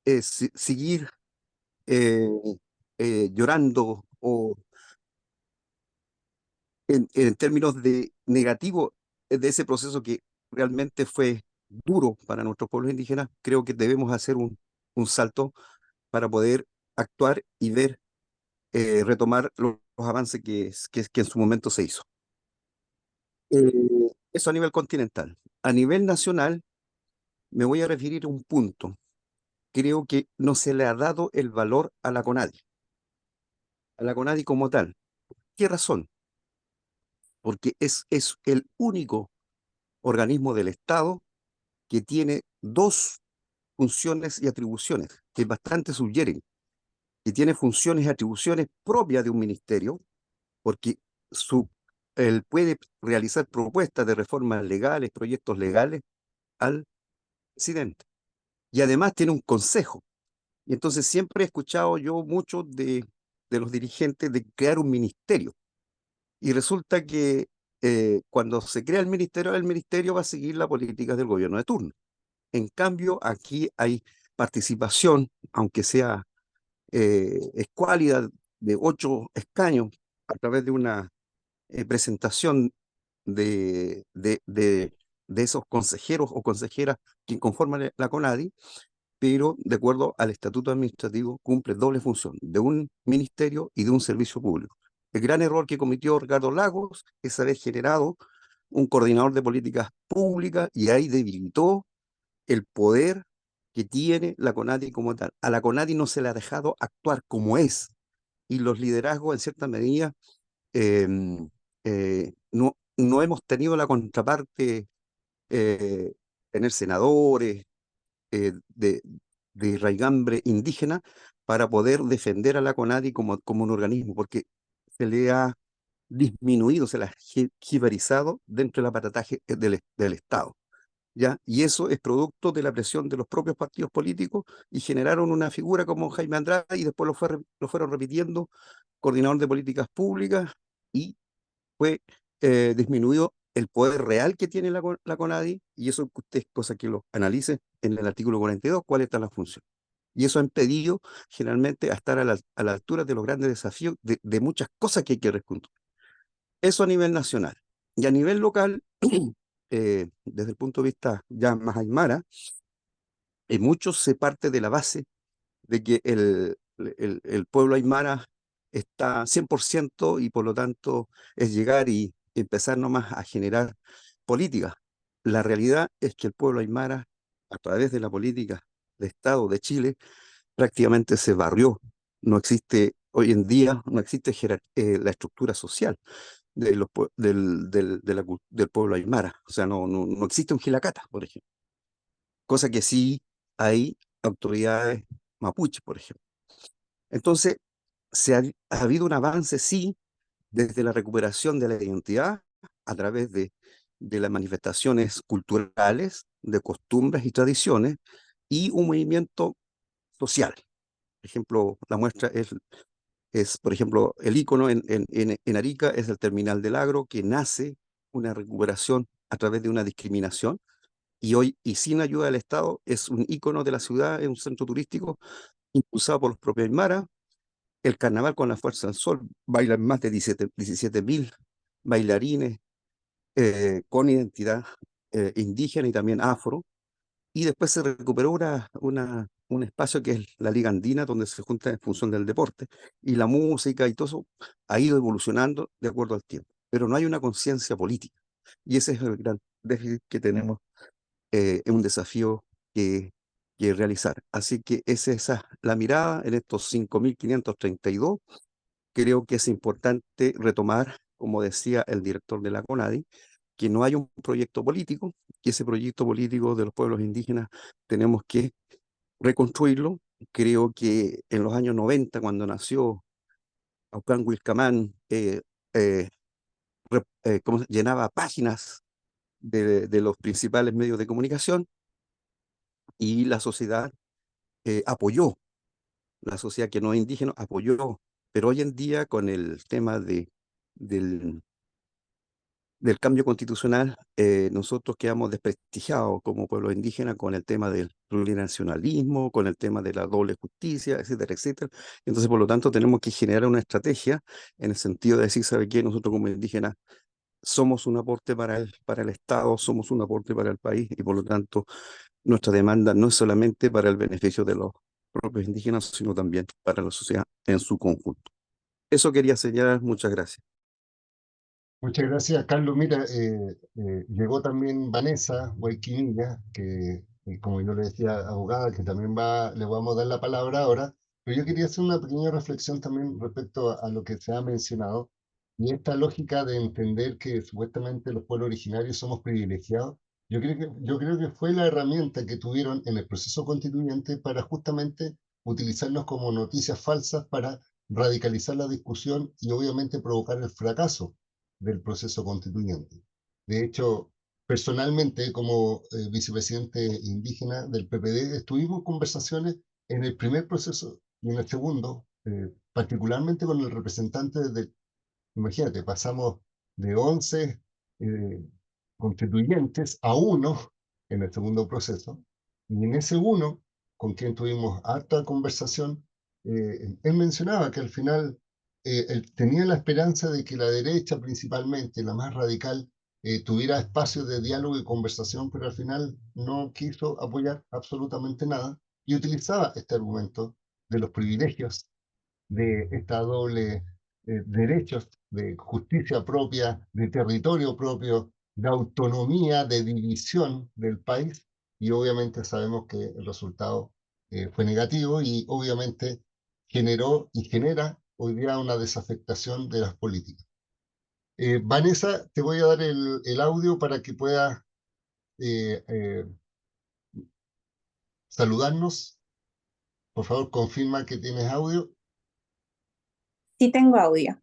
seguir eh, llorando o en términos de negativo de ese proceso que realmente fue duro para nuestros pueblos indígenas, creo que debemos hacer un salto para poder actuar y ver, retomar los avances que en su momento se hizo. Eso a nivel continental. A nivel nacional, me voy a referir a un punto. Creo que no se le ha dado el valor a la CONADI como tal. ¿Qué razón? Porque es el único organismo del Estado que tiene dos funciones y atribuciones que bastante sugieren, que tiene funciones y atribuciones propias de un ministerio, porque su, él puede realizar propuestas de reformas legales, proyectos legales al presidente. Y además tiene un consejo. Y entonces siempre he escuchado yo mucho de los dirigentes de crear un ministerio. Y resulta que cuando se crea el ministerio va a seguir las políticas del gobierno de turno. En cambio, aquí hay participación, aunque sea escuálida, de 8 escaños a través de una presentación de, de, de, de esos consejeros o consejeras que conforman la CONADI, pero de acuerdo al estatuto administrativo cumple doble función, de un ministerio y de un servicio público. El gran error que cometió Ricardo Lagos es haber generado un coordinador de políticas públicas y ahí debilitó el poder que tiene la CONADI como tal. A la CONADI no se le ha dejado actuar como es, y los liderazgos en cierta medida no hemos tenido la contraparte, tener senadores de raigambre indígena para poder defender a la CONADI como un organismo, porque se le ha disminuido, se le ha jibarizado dentro del aparataje del Estado. ¿Ya? Y eso es producto de la presión de los propios partidos políticos y generaron una figura como Jaime Andrade y después lo fueron repitiendo, coordinador de políticas públicas, y fue disminuido el poder real que tiene la CONADI, y eso que usted, cosa que lo analice en el artículo 42, cuál está la función. Y eso ha impedido generalmente a estar a la altura de los grandes desafíos de muchas cosas que hay que reconstruir. Eso a nivel nacional. Y a nivel local, desde el punto de vista ya más aymara, mucho se parte de la base de que el pueblo aymara está 100% y por lo tanto es llegar y empezar nomás a generar políticas. La realidad es que el pueblo aymara, a través de la política de Estado de Chile, prácticamente se barrió. No existe, hoy en día, no existe la estructura social del pueblo aymara. O sea, no existe un Gilacata, por ejemplo. Cosa que sí hay autoridades mapuche, por ejemplo. Entonces, ha habido un avance, sí, desde la recuperación de la identidad a través de las manifestaciones culturales, de costumbres y tradiciones, y un movimiento social. Por ejemplo, la muestra es, por ejemplo, el ícono en Arica es el Terminal del Agro, que nace una recuperación a través de una discriminación, y hoy, y sin ayuda del Estado, es un ícono de la ciudad, es un centro turístico impulsado por los propios Aymara. El carnaval con la Fuerza del Sol, bailan más de 17.000 bailarines con identidad indígena y también afro. Y después se recuperó un espacio que es la Liga Andina, donde se junta en función del deporte. Y la música y todo eso ha ido evolucionando de acuerdo al tiempo. Pero no hay una conciencia política. Y ese es el gran déficit que tenemos, es un desafío que realizar. Así que esa la mirada en estos 5.532. Creo que es importante retomar, como decía el director de la CONADI, que no hay un proyecto político, que ese proyecto político de los pueblos indígenas tenemos que reconstruirlo. Creo que en los años 90, cuando nació Aucán Wilcamán, llenaba páginas de los principales medios de comunicación, y la sociedad apoyó, la sociedad que no es indígena apoyó, pero hoy en día con el tema del del cambio constitucional, nosotros quedamos desprestigiados como pueblo indígena con el tema del plurinacionalismo, con el tema de la doble justicia, etcétera, etcétera. Entonces, por lo tanto, tenemos que generar una estrategia en el sentido de decir, ¿sabe qué? Nosotros como indígenas somos un aporte para el Estado, somos un aporte para el país, y por lo tanto, nuestra demanda no es solamente para el beneficio de los propios indígenas, sino también para la sociedad en su conjunto. Eso quería señalar. Muchas gracias. Muchas gracias, Carlos. Mira, llegó también Vanessa Guayquimilla, que, como yo le decía, abogada, que también le vamos a dar la palabra ahora, pero yo quería hacer una pequeña reflexión también respecto a lo que se ha mencionado, y esta lógica de entender que supuestamente los pueblos originarios somos privilegiados. Yo creo que fue la herramienta que tuvieron en el proceso constituyente para justamente utilizarnos como noticias falsas para radicalizar la discusión y obviamente provocar el fracaso del proceso constituyente. De hecho, personalmente, como vicepresidente indígena del PPD, estuvimos conversaciones en el primer proceso y en el segundo, particularmente con el representante del, imagínate, pasamos de 11 eh, constituyentes a uno en el segundo proceso, y en ese uno, con quien tuvimos harta conversación, él mencionaba que al final él tenía la esperanza de que la derecha, principalmente la más radical, tuviera espacios de diálogo y conversación, pero al final no quiso apoyar absolutamente nada y utilizaba este argumento de los privilegios, de esta doble derechos de justicia propia, de territorio propio, de autonomía, de división del país, y obviamente sabemos que el resultado fue negativo y obviamente generó y genera hoy día una desafectación de las políticas. Vanessa, te voy a dar el audio para que puedas eh, eh, saludarnos. Por favor, confirma que tienes audio. Sí tengo audio.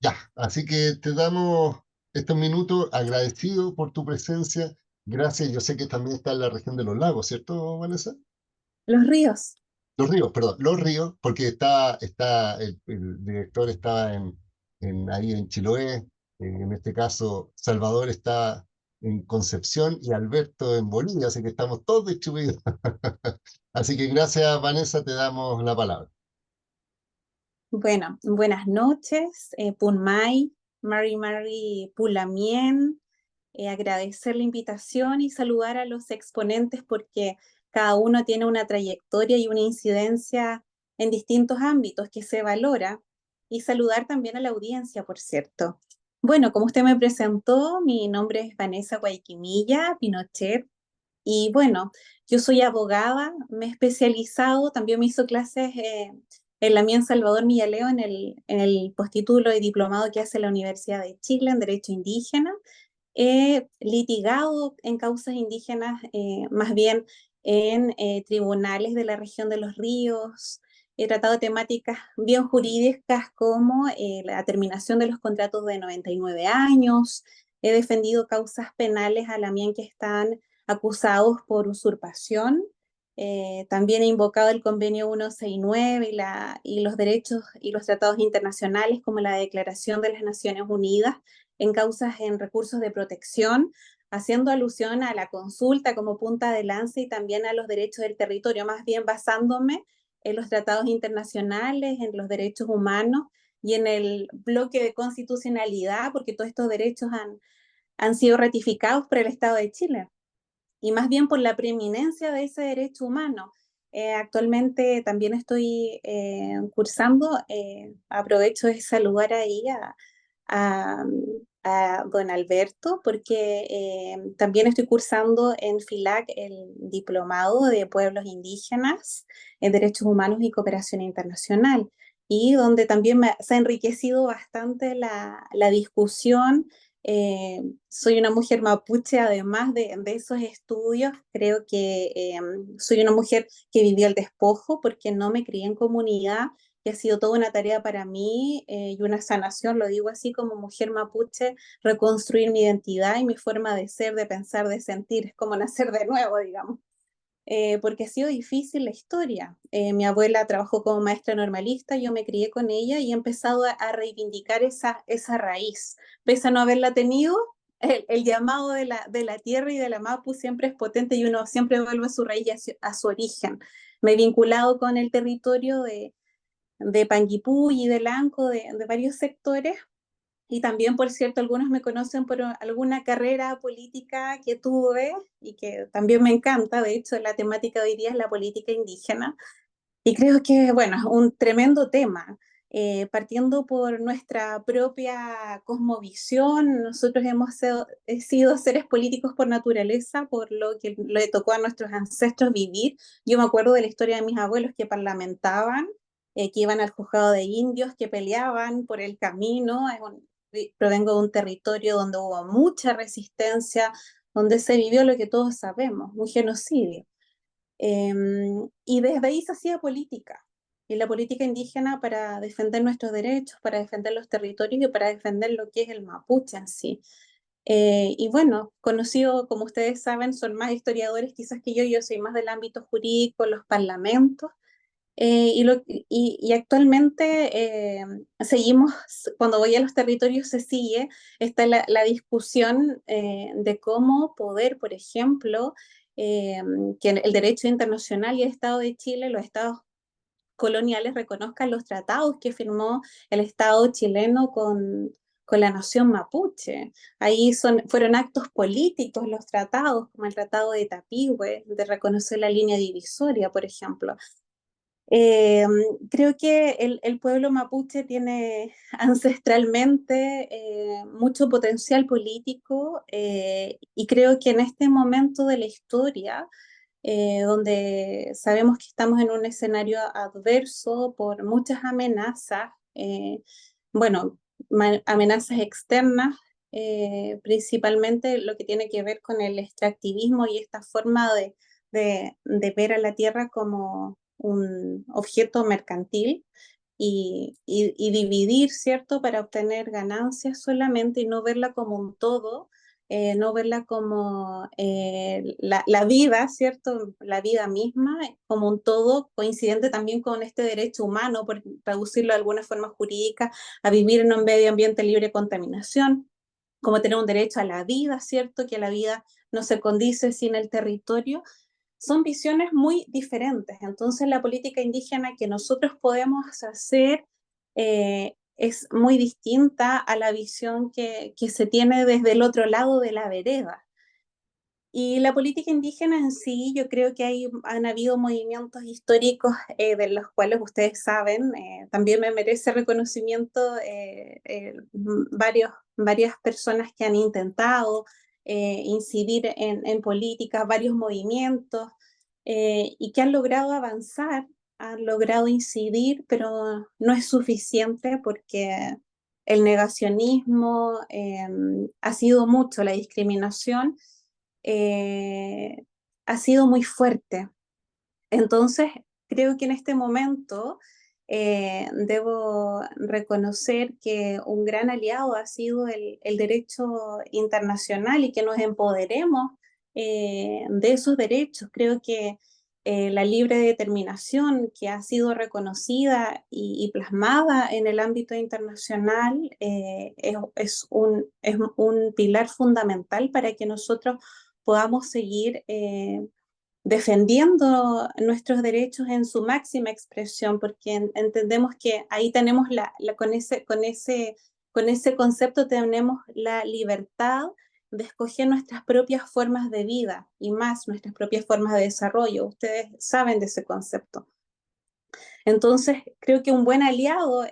Ya, así que te damos estos minutos agradecido por tu presencia. Gracias, yo sé que también está en la región de los lagos, ¿cierto, Vanessa? Los ríos. Los ríos, perdón, los ríos, porque el director estaba ahí en Chiloé, en este caso Salvador está en Concepción y Alberto en Bolivia, así que estamos todos distribuidos. Así que gracias, Vanessa, te damos la palabra. Bueno, buenas noches, Punmay, Mari Pulamien, agradecer la invitación y saludar a los exponentes porque cada uno tiene una trayectoria y una incidencia en distintos ámbitos que se valora, y saludar también a la audiencia, por cierto. Bueno, como usted me presentó, mi nombre es Vanessa Guayquimilla Pinochet, y bueno, yo soy abogada, me he especializado, también me hizo clases en la mía en Salvador Millaleo en el postítulo y diplomado que hace la Universidad de Chile en Derecho Indígena. He litigado en causas indígenas, más bien en tribunales de la región de los ríos. He tratado temáticas bien jurídicas como la terminación de los contratos de 99 años. He defendido causas penales a la mía que están acusados por usurpación. También he invocado el convenio 169 y los derechos y los tratados internacionales como la Declaración de las Naciones Unidas en causas en recursos de protección, haciendo alusión a la consulta como punta de lanza y también a los derechos del territorio, más bien basándome en los tratados internacionales, en los derechos humanos y en el bloque de constitucionalidad, porque todos estos derechos han sido ratificados por el Estado de Chile, y más bien por la preeminencia de ese derecho humano. Actualmente también estoy cursando, aprovecho de saludar ahí a, a don Alberto, porque también estoy cursando en FILAC el diplomado de pueblos indígenas en derechos humanos y cooperación internacional, y donde también se ha enriquecido bastante la discusión. Soy una mujer mapuche, además de esos estudios, creo que soy una mujer que vivió el despojo porque no me crié en comunidad, que ha sido toda una tarea para mí y una sanación, lo digo así como mujer mapuche, reconstruir mi identidad y mi forma de ser, de pensar, de sentir, es como nacer de nuevo, digamos. Porque ha sido difícil la historia. Mi abuela trabajó como maestra normalista, yo me crié con ella y he empezado a reivindicar esa raíz. Pese a no haberla tenido, el llamado de la tierra y de la Mapu siempre es potente y uno siempre vuelve a su raíz y a su origen. Me he vinculado con el territorio de Panguipulli y de Lanco, de varios sectores, y también, por cierto, algunos me conocen por alguna carrera política que tuve y que también me encanta. De hecho, la temática de hoy día es la política indígena. Y creo que, bueno, es un tremendo tema. Partiendo por nuestra propia cosmovisión, nosotros hemos sido seres políticos por naturaleza, por lo que le tocó a nuestros ancestros vivir. Yo me acuerdo de la historia de mis abuelos que parlamentaban, que iban al juzgado de indios, que peleaban por el camino. Provengo de un territorio donde hubo mucha resistencia, donde se vivió lo que todos sabemos, un genocidio. Y desde ahí se hacía política, y la política indígena para defender nuestros derechos, para defender los territorios y para defender lo que es el mapuche en sí. Y bueno, conocido, como ustedes saben, son más historiadores quizás que yo soy más del ámbito jurídico, los parlamentos, y actualmente seguimos, cuando voy a los territorios se sigue, está la discusión de cómo poder, por ejemplo, que el derecho internacional y el Estado de Chile, los estados coloniales reconozcan los tratados que firmó el Estado chileno con la nación mapuche. Ahí fueron actos políticos los tratados, como el Tratado de Tapigüe, de reconocer la línea divisoria, por ejemplo. Eh, Creo que el pueblo mapuche tiene ancestralmente mucho potencial político, y creo que en este momento de la historia, donde sabemos que estamos en un escenario adverso por muchas amenazas, bueno, amenazas externas, principalmente lo que tiene que ver con el extractivismo y esta forma de ver a la tierra como un objeto mercantil y dividir, ¿cierto?, para obtener ganancias solamente y no verla como un todo, no verla como la vida, ¿cierto?, la vida misma como un todo, coincidente también con este derecho humano, por traducirlo de alguna forma jurídica, a vivir en un medio ambiente libre de contaminación. como tener un derecho a la vida, ¿cierto? Que la vida no se condice sin el territorio. Son visiones muy diferentes. Entonces, la política indígena que nosotros podemos hacer es muy distinta a la visión que se tiene desde el otro lado de la vereda. Y la política indígena en sí, yo creo que han habido movimientos históricos de los cuales ustedes saben, también me merece reconocimiento varias personas que han intentado incidir en políticas, varios movimientos, y que han logrado avanzar, han logrado incidir, pero no es suficiente porque el negacionismo ha sido mucho, la discriminación eh, ha sido muy fuerte. Entonces, creo que en este momento debo reconocer que un gran aliado ha sido el derecho internacional y que nos empoderemos de esos derechos. Creo que la libre determinación que ha sido reconocida y plasmada en el ámbito internacional es un pilar fundamental para que nosotros podamos seguir defendiendo nuestros derechos en su máxima expresión, porque entendemos que ahí tenemos con ese concepto tenemos la libertad de escoger nuestras propias formas de vida y más nuestras propias formas de desarrollo. Ustedes saben de ese concepto. Entonces, creo que un buen aliado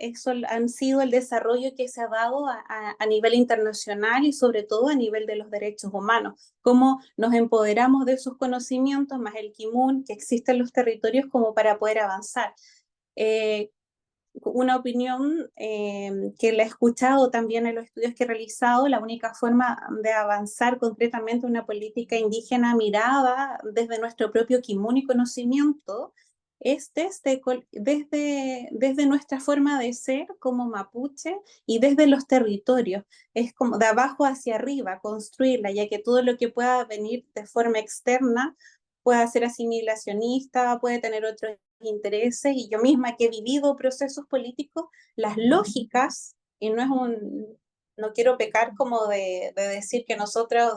han sido el desarrollo que se ha dado a nivel internacional y sobre todo a nivel de los derechos humanos, cómo nos empoderamos de esos conocimientos, más el kimun que existe en los territorios como para poder avanzar. Una opinión que la he escuchado también en los estudios que he realizado, la única forma de avanzar concretamente una política indígena mirada desde nuestro propio kimun y conocimiento es desde nuestra forma de ser como mapuche y desde los territorios. Es como de abajo hacia arriba, construirla, ya que todo lo que pueda venir de forma externa pueda ser asimilacionista, puede tener otros intereses, y yo misma que he vivido procesos políticos, las lógicas, y no quiero pecar como de decir que nosotros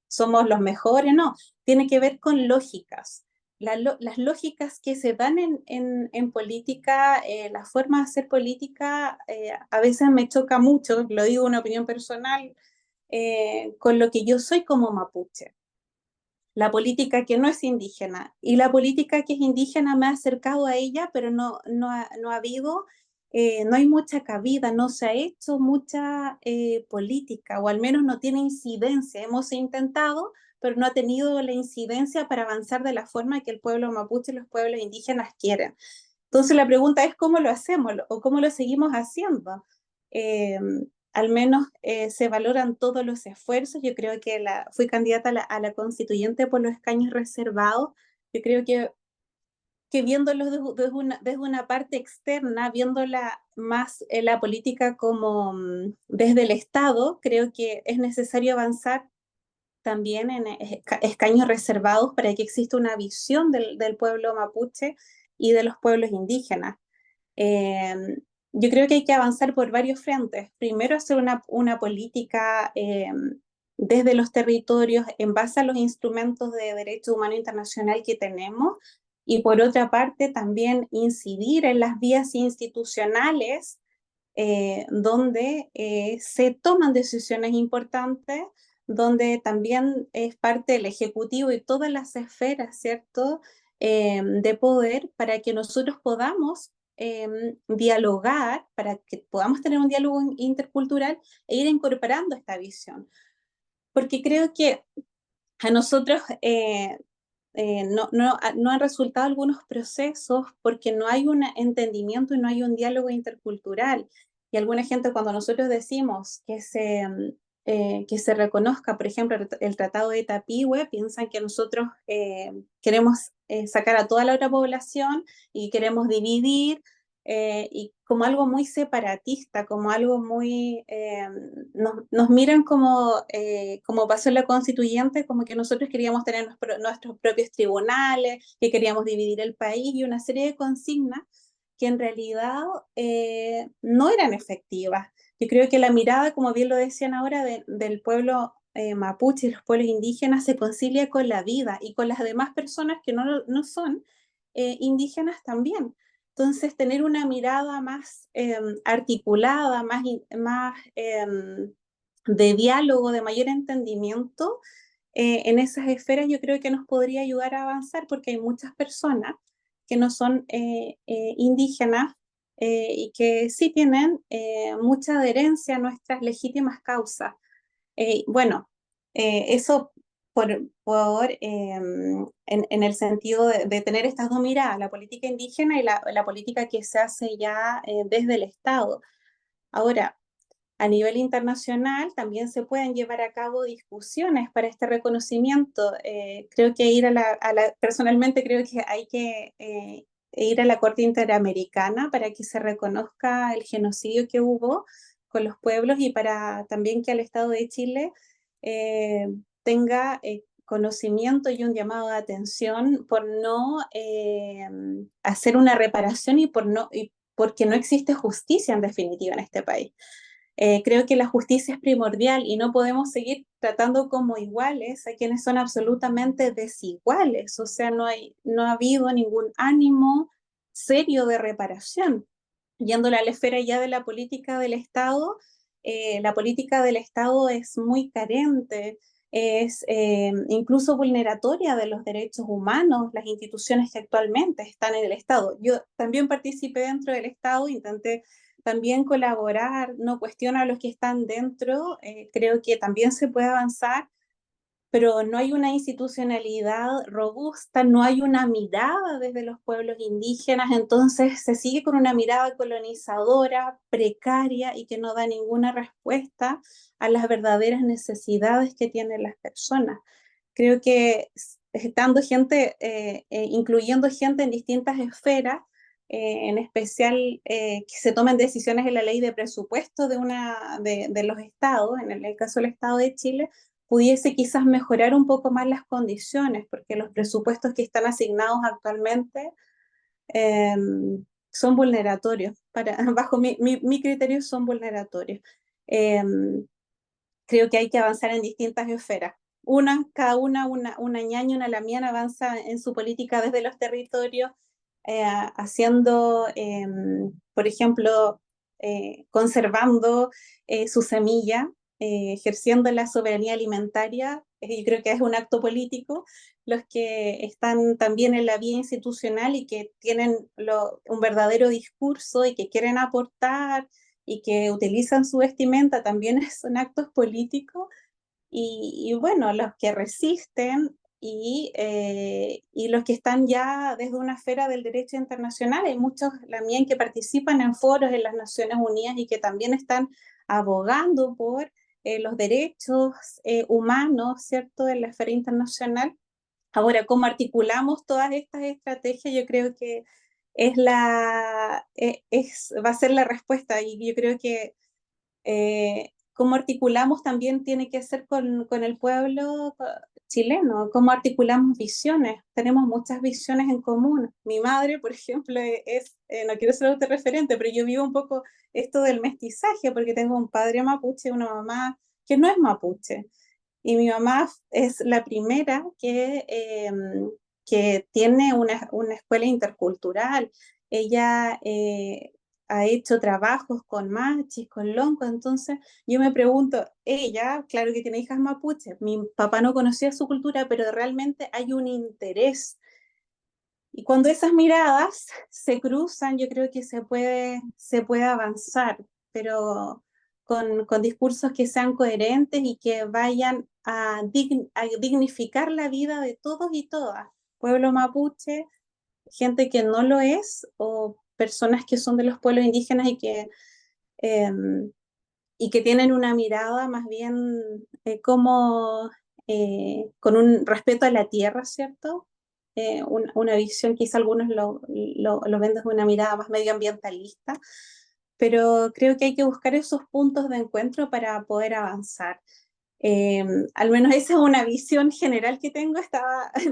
somos los mejores, no, tiene que ver con lógicas. Las lógicas que se dan en política, la forma de hacer política, a veces me choca mucho, lo digo una opinión personal, con lo que yo soy como mapuche. La política que no es indígena y la política que es indígena me ha acercado a ella, pero no ha habido, no hay mucha cabida, no se ha hecho mucha política, o al menos no tiene incidencia. Hemos intentado, pero no ha tenido la incidencia para avanzar de la forma que el pueblo mapuche y los pueblos indígenas quieren. Entonces la pregunta es cómo lo hacemos o cómo lo seguimos haciendo. Al menos se valoran todos los esfuerzos. Yo creo que fui candidata a la constituyente por los escaños reservados. Yo creo que viéndolo desde una parte externa, viéndola más la política como desde el Estado, creo que es necesario avanzar también en escaños reservados para que exista una visión del pueblo mapuche y de los pueblos indígenas. Yo creo que hay que avanzar por varios frentes. Primero, hacer una política desde los territorios en base a los instrumentos de derecho humano internacional que tenemos, y por otra parte también incidir en las vías institucionales donde se toman decisiones importantes, donde también es parte del Ejecutivo y todas las esferas, ¿cierto?, de poder, para que nosotros podamos dialogar, para que podamos tener un diálogo intercultural e ir incorporando esta visión. Porque creo que a nosotros no han resultado algunos procesos porque no hay un entendimiento y no hay un diálogo intercultural. Y alguna gente, cuando nosotros decimos que se reconozca, por ejemplo, el Tratado de Tapigüe, piensan que nosotros queremos sacar a toda la otra población y queremos dividir, y como algo muy separatista, como algo muy... nos miran como pasó en la constituyente, como que nosotros queríamos tener nuestros propios tribunales, que queríamos dividir el país y una serie de consignas que en realidad no eran efectivas. Yo creo que la mirada, como bien lo decían ahora, del pueblo mapuche y los pueblos indígenas se concilia con la vida y con las demás personas que no son indígenas también. Entonces, tener una mirada más articulada, más de diálogo, de mayor entendimiento en esas esferas, yo creo que nos podría ayudar a avanzar, porque hay muchas personas que no son indígenas y que sí tienen mucha adherencia a nuestras legítimas causas. Bueno, eso en el sentido de tener estas dos miradas, la política indígena y la política que se hace ya desde el Estado. Ahora, a nivel internacional también se pueden llevar a cabo discusiones para este reconocimiento. Creo que personalmente creo que hay que ir a la Corte Interamericana para que se reconozca el genocidio que hubo con los pueblos y para también que el Estado de Chile tenga conocimiento y un llamado de atención por no hacer una reparación y porque no existe justicia en definitiva en este país. Creo que la justicia es primordial y no podemos seguir tratando como iguales a quienes son absolutamente desiguales. O sea, no ha habido ningún ánimo serio de reparación. Yéndole a la esfera ya de la política del Estado, la política del Estado es muy carente, es incluso vulneratoria de los derechos humanos, las instituciones que actualmente están en el Estado. Yo también participé dentro del Estado, intenté también colaborar, no cuestiono a los que están dentro, creo que también se puede avanzar, pero no hay una institucionalidad robusta, no hay una mirada desde los pueblos indígenas, entonces se sigue con una mirada colonizadora, precaria y que no da ninguna respuesta a las verdaderas necesidades que tienen las personas. Creo que estando incluyendo gente en distintas esferas, en especial que se tomen decisiones en la ley de presupuesto de los estados, en el caso del Estado de Chile, pudiese quizás mejorar un poco más las condiciones, porque los presupuestos que están asignados actualmente eh, son vulneratorios, bajo mi criterio son vulneratorios. Eh, Creo que hay que avanzar en distintas esferas. Cada una ñaña, una lamiana avanza en su política desde los territorios, haciendo, por ejemplo, conservando su semilla, ejerciendo la soberanía alimentaria. Yo creo que es un acto político. Los que están también en la vía institucional y que tienen un verdadero discurso y que quieren aportar y que utilizan su vestimenta también son actos políticos y bueno, los que resisten y los que están ya desde una esfera del derecho internacional, hay muchos también que participan en foros en las Naciones Unidas y que también están abogando por los derechos humanos, ¿cierto?, en la esfera internacional. Ahora, ¿cómo articulamos todas estas estrategias? Yo creo que va a ser la respuesta y yo creo que cómo articulamos también tiene que ser con el pueblo chileno, cómo articulamos visiones. Tenemos muchas visiones en común. Mi madre, por ejemplo, no quiero ser autorreferente, pero yo vivo un poco esto del mestizaje porque tengo un padre mapuche y una mamá que no es mapuche. Y mi mamá es la primera que tiene una escuela intercultural. Ella ha hecho trabajos con machis, con loncos, entonces yo me pregunto, ella, claro que tiene hijas mapuches, mi papá no conocía su cultura, pero realmente hay un interés. Y cuando esas miradas se cruzan, yo creo que se puede avanzar, pero con discursos que sean coherentes y que vayan a dignificar la vida de todos y todas. Pueblo mapuche, gente que no lo es, o personas que son de los pueblos indígenas y que tienen una mirada más bien con un respeto a la tierra, ¿cierto? Una visión, quizá algunos lo ven desde una mirada más medioambientalista, pero creo que hay que buscar esos puntos de encuentro para poder avanzar. Al menos esa es una visión general que tengo.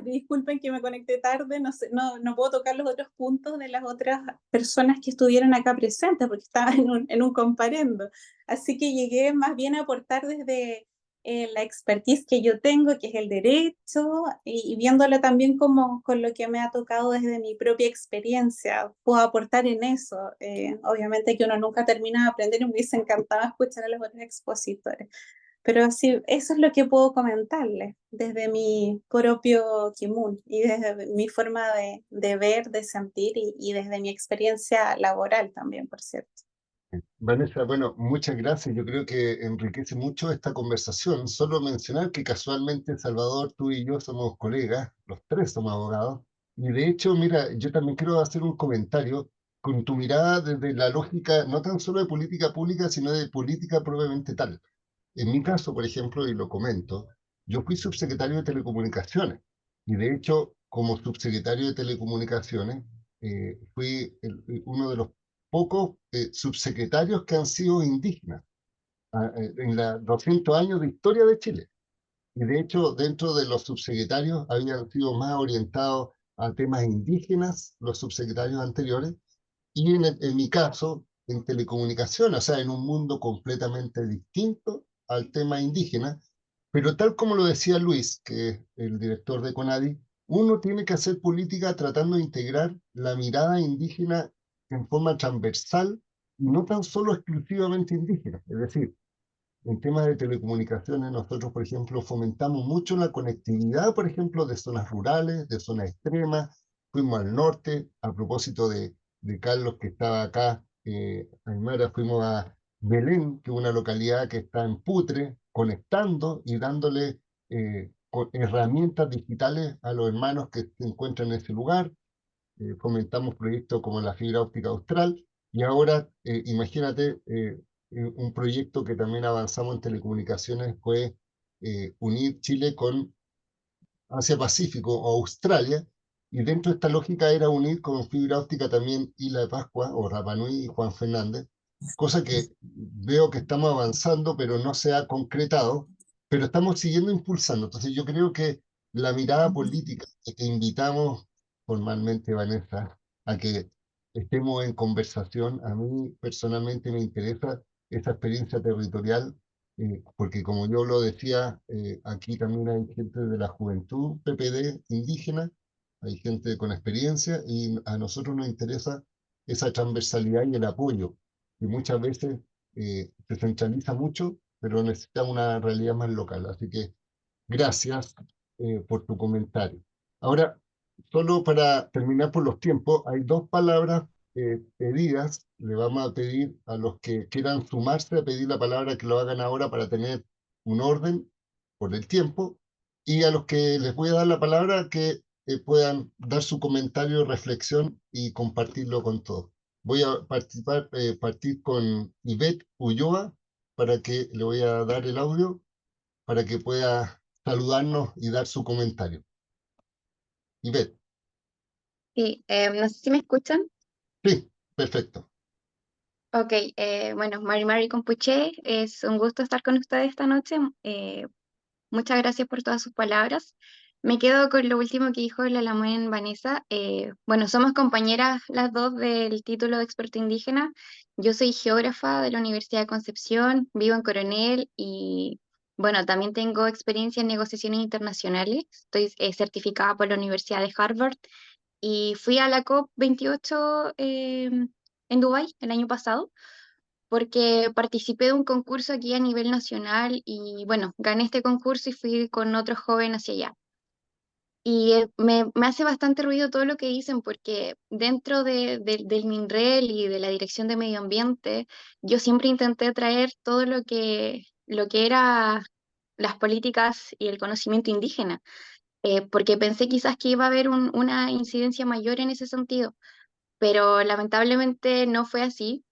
Disculpen que me conecté tarde, no sé, no puedo tocar los otros puntos de las otras personas que estuvieron acá presentes porque estaba en un comparendo. Así que llegué más bien a aportar desde la expertise que yo tengo, que es el derecho, y viéndolo también como con lo que me ha tocado desde mi propia experiencia. Puedo aportar en eso. Obviamente que uno nunca termina de aprender y me hubiese encantado escuchar a los otros expositores. Pero sí, eso es lo que puedo comentarles desde mi propio Kimun y desde mi forma de ver, de sentir y desde mi experiencia laboral también, por cierto. Vanessa, bueno, muchas gracias. Yo creo que enriquece mucho esta conversación. Solo mencionar que casualmente, Salvador, tú y yo somos colegas, los tres somos abogados. Y de hecho, mira, yo también quiero hacer un comentario con tu mirada desde la lógica, no tan solo de política pública, sino de política propiamente tal. En mi caso, por ejemplo, y lo comento, yo fui subsecretario de Telecomunicaciones. Y de hecho, como subsecretario de Telecomunicaciones, fui uno de los pocos subsecretarios que han sido indígenas en los 200 años de historia de Chile. Y de hecho, dentro de los subsecretarios habían sido más orientados a temas indígenas los subsecretarios anteriores, y en mi caso, en telecomunicaciones, o sea, en un mundo completamente distinto al tema indígena, pero tal como lo decía Luis, que es el director de CONADI, uno tiene que hacer política tratando de integrar la mirada indígena en forma transversal y no tan solo exclusivamente indígena. Es decir, en temas de telecomunicaciones, nosotros, por ejemplo, fomentamos mucho la conectividad, por ejemplo, de zonas rurales, de zonas extremas. Fuimos al norte, a propósito de Carlos, que estaba acá, Aymara, fuimos a Belén, que es una localidad que está en Putre, conectando y dándole herramientas digitales a los hermanos que se encuentran en ese lugar. Fomentamos proyectos como la fibra óptica austral, y ahora imagínate un proyecto que también avanzamos en telecomunicaciones fue unir Chile con Asia Pacífico o Australia, y dentro de esta lógica era unir con fibra óptica también Isla de Pascua o Rapa Nui y Juan Fernández, cosa que veo que estamos avanzando pero no se ha concretado, pero estamos siguiendo impulsando. Entonces yo creo que la mirada política que te invitamos formalmente, Vanessa, a que estemos en conversación, a mí personalmente me interesa esa experiencia territorial, porque como yo lo decía, aquí también hay gente de la juventud PPD indígena, hay gente con experiencia, y a nosotros nos interesa esa transversalidad y el apoyo, y muchas veces se centraliza mucho, pero necesita una realidad más local. Así que gracias por tu comentario. Ahora, solo para terminar por los tiempos, hay dos palabras pedidas. Le vamos a pedir a los que quieran sumarse a pedir la palabra que lo hagan ahora para tener un orden por el tiempo. Y a los que les voy a dar la palabra que puedan dar su comentario, reflexión y compartirlo con todos. Voy a partir con Ivette Ulloa para que le voy a dar el audio para que pueda saludarnos y dar su comentario. Ivette, Sí, no sé si me escuchan. sí, perfecto. Ok, bueno, Mari Compuche, es un gusto estar con ustedes esta noche. Muchas gracias por todas sus palabras. Me quedo con lo último que dijo la Lamuen Vanessa. Bueno, somos compañeras las dos del título de experto indígena. Yo soy geógrafa de la Universidad de Concepción, vivo en Coronel y, bueno, también tengo experiencia en negociaciones internacionales. Estoy certificada por la Universidad de Harvard y fui a la COP28 en Dubái el año pasado porque participé de un concurso aquí a nivel nacional y bueno, gané este concurso y fui con otro joven hacia allá. Y me hace bastante ruido todo lo que dicen porque dentro del MINREL y de la Dirección de Medio Ambiente, yo siempre intenté traer todo lo que era las políticas y el conocimiento indígena, porque pensé quizás que iba a haber una incidencia mayor en ese sentido, pero lamentablemente no fue así.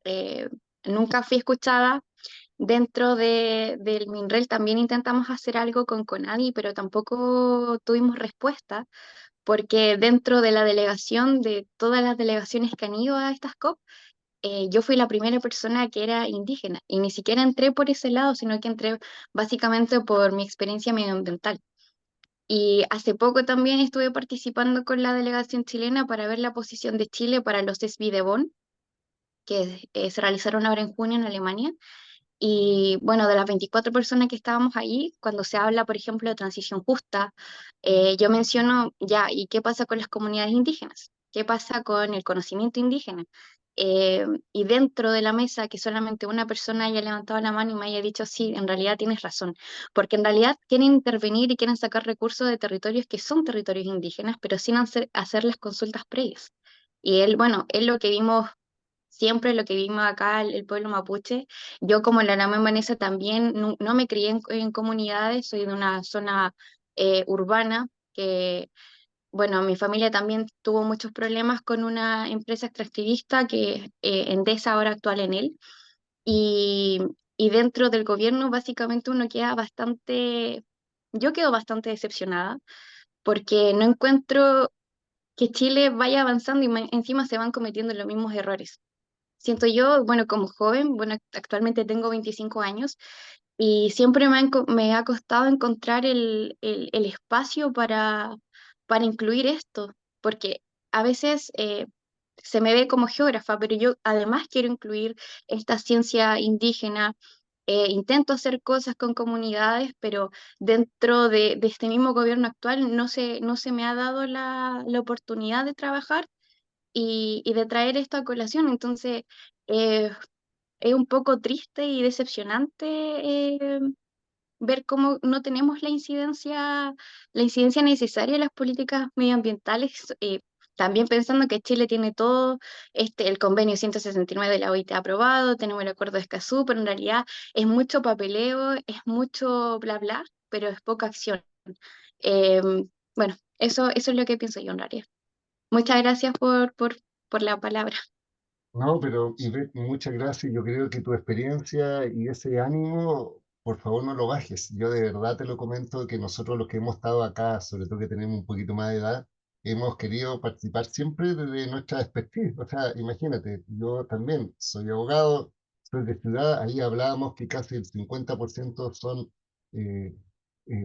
eh, Nunca fui escuchada. Dentro del MINREL también intentamos hacer algo con CONADI, pero tampoco tuvimos respuesta, porque dentro de la delegación, de todas las delegaciones que han ido a estas COP, yo fui la primera persona que era indígena y ni siquiera entré por ese lado, sino que entré básicamente por mi experiencia medioambiental. Y hace poco también estuve participando con la delegación chilena para ver la posición de Chile para los SB de Bonn, que se realizaron ahora en junio en Alemania. Y bueno, de las 24 personas que estábamos ahí, cuando se habla, por ejemplo, de transición justa, yo menciono ya, ¿y qué pasa con las comunidades indígenas? ¿Qué pasa con el conocimiento indígena? Y dentro de la mesa, que solamente una persona haya levantado la mano y me haya dicho, sí, en realidad tienes razón, porque en realidad quieren intervenir y quieren sacar recursos de territorios que son territorios indígenas, pero sin hacer las consultas previas. Y él, bueno, es lo que vimos siempre, lo que vimos acá, el pueblo mapuche. Yo como la Lama Vanessa también no me crié en comunidades, soy de una zona urbana que, bueno, mi familia también tuvo muchos problemas con una empresa extractivista que Endesa ahora actual en él. Y, y dentro del gobierno básicamente uno queda bastante, yo quedo bastante decepcionada porque no encuentro que Chile vaya avanzando y encima se van cometiendo los mismos errores. Siento yo, bueno, como joven, bueno, actualmente tengo 25 años y siempre me ha costado encontrar el espacio para incluir esto, porque a veces se me ve como geógrafa, pero yo además quiero incluir esta ciencia indígena. Intento hacer cosas con comunidades, pero dentro de este mismo gobierno actual no se me ha dado la oportunidad de trabajar y de traer esto a colación. Entonces, eh, es un poco triste y decepcionante ver cómo no tenemos la incidencia necesaria en las políticas medioambientales. También pensando que Chile tiene todo, el convenio 169 de la OIT aprobado, tenemos el acuerdo de Escazú, pero en realidad es mucho papeleo, es mucho bla bla, pero es poca acción. Bueno, eso es lo que pienso yo en realidad. Muchas gracias por la palabra. No, pero Ivette, muchas gracias. Yo creo que tu experiencia y ese ánimo, por favor, no lo bajes. Yo de verdad te lo comento que nosotros los que hemos estado acá, sobre todo que tenemos un poquito más de edad, hemos querido participar siempre desde nuestra perspectiva. O sea, imagínate, yo también soy abogado, soy de ciudad, ahí hablábamos que casi el 50% son eh,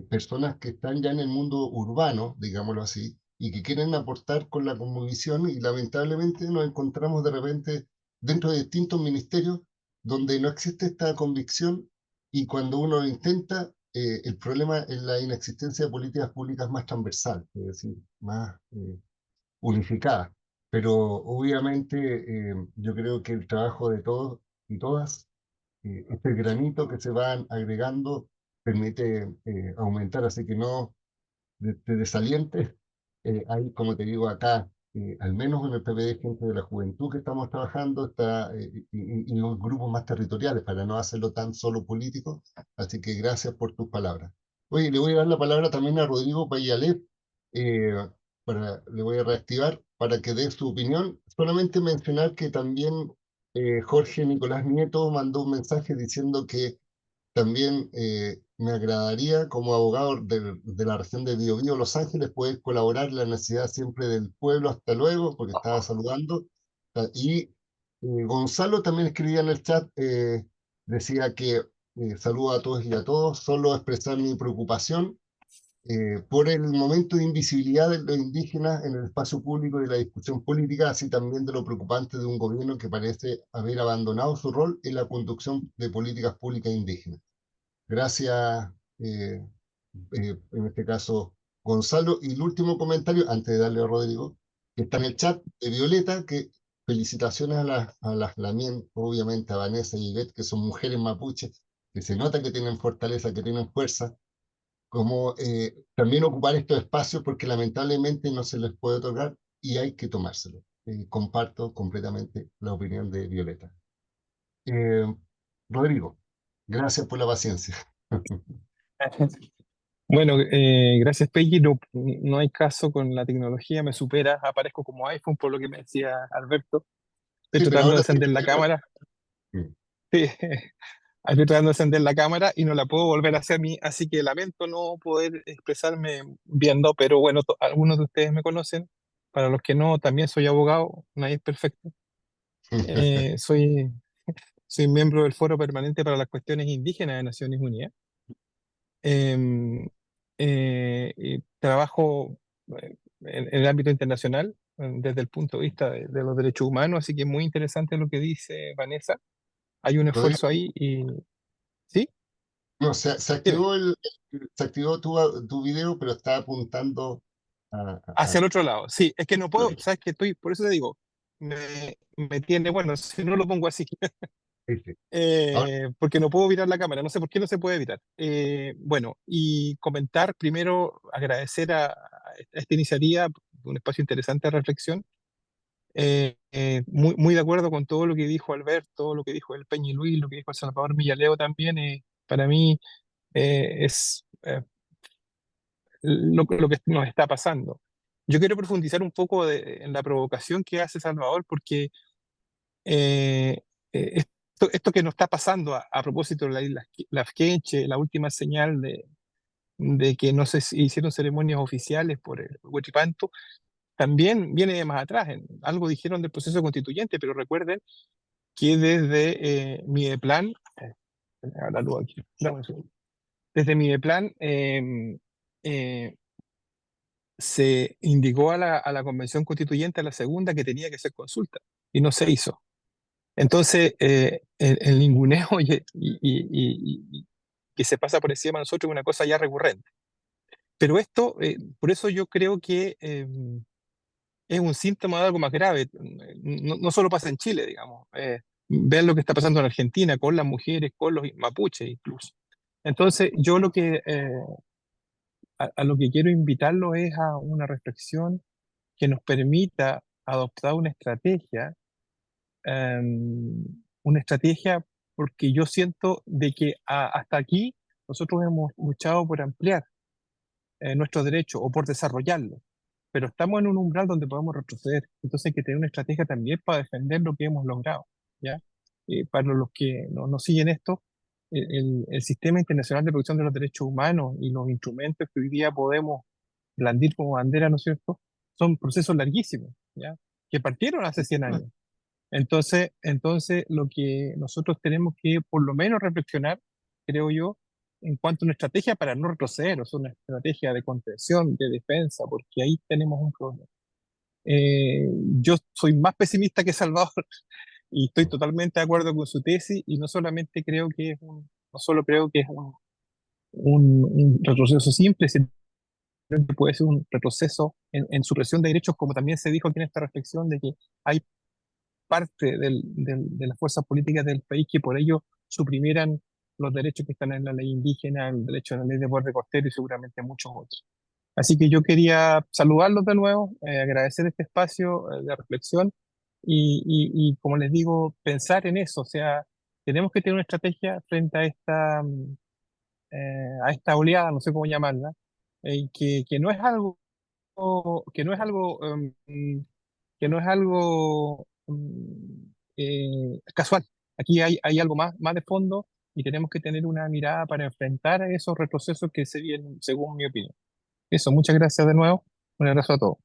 personas que están ya en el mundo urbano, digámoslo así, y que quieren aportar con la cosmovisión y lamentablemente nos encontramos de repente dentro de distintos ministerios donde no existe esta convicción y cuando uno lo intenta, el problema es la inexistencia de políticas públicas más transversales, es decir, más unificadas. Pero obviamente yo creo que el trabajo de todos y todas, este granito que se van agregando, permite aumentar, así que no de desalientes. Hay, como te digo, acá, al menos en el PPD, gente de la juventud que estamos trabajando, está, y los grupos más territoriales, para no hacerlo tan solo político. Así que gracias por tus palabras. Oye, le voy a dar la palabra también a Rodrigo Payalé, eh, le voy a reactivar para que dé su opinión. Solamente mencionar que también Jorge Nicolás Nieto mandó un mensaje diciendo que también me agradaría, como abogado de la región de Biobío, Los Ángeles, poder colaborar en la necesidad siempre del pueblo. Hasta luego, porque estaba saludando. Y Gonzalo también escribía en el chat, decía que saludo a todos y a todos, solo expresar mi preocupación por el momento de invisibilidad de los indígenas en el espacio público y de la discusión política, así también de lo preocupante de un gobierno que parece haber abandonado su rol en la conducción de políticas públicas indígenas. Gracias, en este caso, Gonzalo. Y el último comentario, antes de darle a Rodrigo, que está en el chat de Violeta, que felicitaciones a las Lamien, obviamente a Vanessa y Ivette, que son mujeres mapuches, que se nota que tienen fortaleza, que tienen fuerza, como también ocupar estos espacios porque lamentablemente no se les puede otorgar y hay que tomárselo. Comparto completamente la opinión de Violeta. Eh, Rodrigo, gracias por la paciencia. Bueno, gracias Peggy, no hay caso con la tecnología, me supera, aparezco como iPhone por lo que me decía Alberto, estoy Sí, pero tratando de ahora sí. encender la cámara, sí, estoy tratando de encender la cámara y no la puedo volver a hacer a mí, así que lamento no poder expresarme viendo, pero bueno, algunos de ustedes me conocen, para los que no, también soy abogado, nadie es perfecto, Soy, soy miembro del Foro Permanente para las Cuestiones Indígenas de Naciones Unidas. Em, y trabajo en el ámbito internacional desde el punto de vista de los derechos humanos, así que es muy interesante lo que dice Vanessa. Hay un esfuerzo Rodrigo, ahí y sí, no, se dime, activó se activó tu video, pero está apuntando hacia a- el otro lado. Sí, es que no puedo, sabes que estoy, por eso te digo, me tiene, bueno, si no lo pongo así, sí, sí. Ahora, porque no puedo virar la cámara, no sé por qué no se puede evitar. Bueno, y comentar primero, agradecer a esta iniciativa, un espacio interesante de reflexión. Muy de acuerdo con todo lo que dijo Alberto, lo que dijo el Peña y Luis, lo que dijo el Salvador Millaleo también. Para mí es lo que nos está pasando. Yo quiero profundizar un poco en la provocación que hace Salvador, porque eh, esto que nos está pasando a propósito de la isla Lafkenche, la última señal de que no se hicieron ceremonias oficiales por el Huetripanto, también viene de más atrás. Algo dijeron del proceso constituyente, pero recuerden que desde Mideplan, la luz aquí, dame un segundo. Desde Mideplan se indicó a la Convención Constituyente, a la segunda, que tenía que ser consulta, y no se hizo. Entonces, el ninguneo y que se pasa por encima de nosotros es una cosa ya recurrente. Pero esto, por eso yo creo que es un síntoma de algo más grave. No solo pasa en Chile, digamos. Vean lo que está pasando en Argentina con las mujeres, con los mapuches incluso. Entonces, yo a lo que quiero invitarlo es a una reflexión que nos permita adoptar una estrategia porque yo siento de que hasta aquí nosotros hemos luchado por ampliar nuestros derechos o por desarrollarlos, pero estamos en un umbral donde podemos retroceder. Entonces hay que tener una estrategia también para defender lo que hemos logrado, ¿ya? Para los que no siguen esto, el Sistema Internacional de Protección de los Derechos Humanos y los instrumentos que hoy día podemos blandir como bandera, ¿no es cierto?, son procesos larguísimos, ¿ya? Que partieron hace 100 años. Entonces, lo que nosotros tenemos que por lo menos reflexionar, creo yo, en cuanto a una estrategia para no retroceder, o sea, una estrategia de contención, de defensa, porque ahí tenemos un problema. Eh, yo soy más pesimista que Salvador y estoy totalmente de acuerdo con su tesis y no solamente creo que no solo creo que es un retroceso simple, sino que puede ser un retroceso en supresión de derechos, como también se dijo aquí en esta reflexión, de que hay parte de las fuerzas políticas del país que por ello suprimieran los derechos que están en la ley indígena, el derecho a la ley de borde costero y seguramente muchos otros. Así que yo quería saludarlos de nuevo, agradecer este espacio de reflexión y, como les digo, pensar en eso. O sea, tenemos que tener una estrategia frente a esta oleada, no sé cómo llamarla, que no es algo, que no es algo que no es algo casual. Aquí hay algo más de fondo y tenemos que tener una mirada para enfrentar esos retrocesos que se vienen, según mi opinión. Eso, muchas gracias de nuevo. Un abrazo a todos.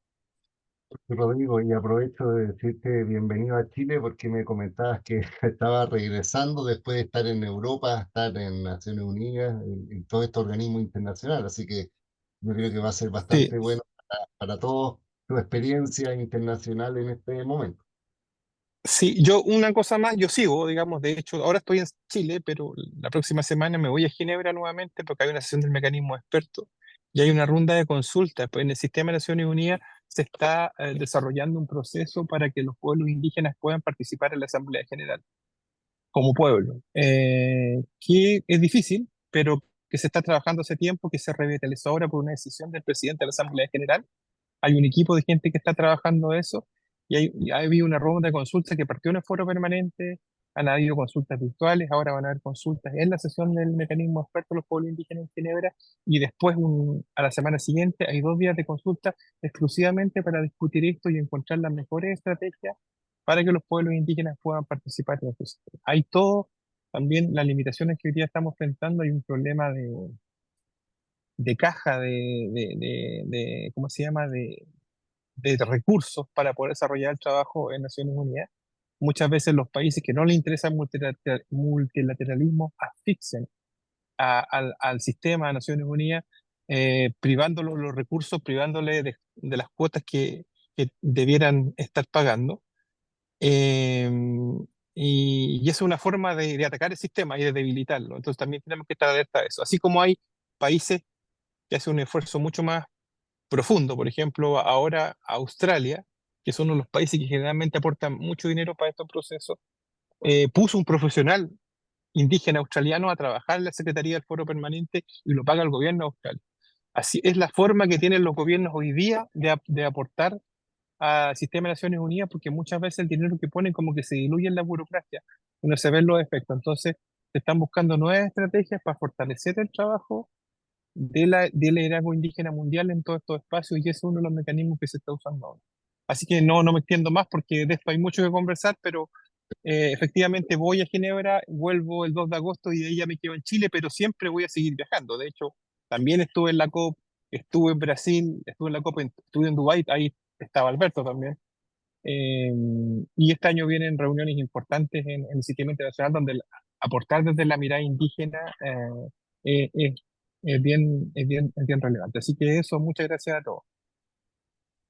Rodrigo, y aprovecho de decirte bienvenido a Chile porque me comentabas que estaba regresando después de estar en Europa, estar en Naciones Unidas, en todo este organismo internacional. Así que yo creo que va a ser Sí, bastante bueno para todos tu experiencia internacional en este momento. sí, yo una cosa más, yo sigo, digamos, de hecho, ahora estoy en Chile, pero la próxima semana me voy a Ginebra nuevamente porque hay una sesión del mecanismo experto y hay una ronda de consultas. Pues en el sistema de Naciones Unidas se está desarrollando un proceso para que los pueblos indígenas puedan participar en la Asamblea General como pueblo, que es difícil, pero que se está trabajando hace tiempo, que se revitalizó ahora por una decisión del presidente de la Asamblea General. Hay un equipo de gente que está trabajando eso y ha habido una ronda de consultas que partió en el foro permanente, han habido consultas virtuales, ahora van a haber consultas en la sesión del mecanismo experto de los pueblos indígenas en Ginebra y después a la semana siguiente hay 2 días de consulta exclusivamente para discutir esto y encontrar las mejores estrategias para que los pueblos indígenas puedan participar en el proceso. Hay todo, también las limitaciones que hoy día estamos enfrentando, hay un problema de caja, ¿cómo se llama?, de recursos para poder desarrollar el trabajo en Naciones Unidas. muchas veces los países que no les interesa el multilateralismo asfixian al sistema de Naciones Unidas, privándolo los recursos, privándole de las cuotas que debieran estar pagando. Eh, y esa es una forma de atacar el sistema y de debilitarlo. Entonces también tenemos que estar alerta a eso. Así como hay países que hacen un esfuerzo mucho más profundo, por ejemplo, ahora Australia, que es uno de los países que generalmente aportan mucho dinero para estos procesos, puso un profesional indígena australiano a trabajar en la Secretaría del Foro Permanente y lo paga el gobierno de Australia. Así es la forma que tienen los gobiernos hoy día de aportar al sistema de Naciones Unidas, porque muchas veces el dinero que ponen como que se diluye en la burocracia y no se ven los efectos. Entonces, se están buscando nuevas estrategias para fortalecer el trabajo del liderazgo indígena mundial en todos estos espacios, y ese es uno de los mecanismos que se está usando ahora. Así que no me extiendo más porque de esto hay mucho que conversar, pero efectivamente voy a Ginebra, vuelvo el 2 de agosto y de ahí ya me quedo en Chile, pero siempre voy a seguir viajando. De hecho, también estuve en la COP, estuve en Brasil, estuve en la COP, estuve en Dubái, ahí estaba Alberto también. Eh, y este año vienen reuniones importantes en el sistema internacional donde aportar desde la mirada indígena es bien relevante. Así que eso, muchas gracias a todos.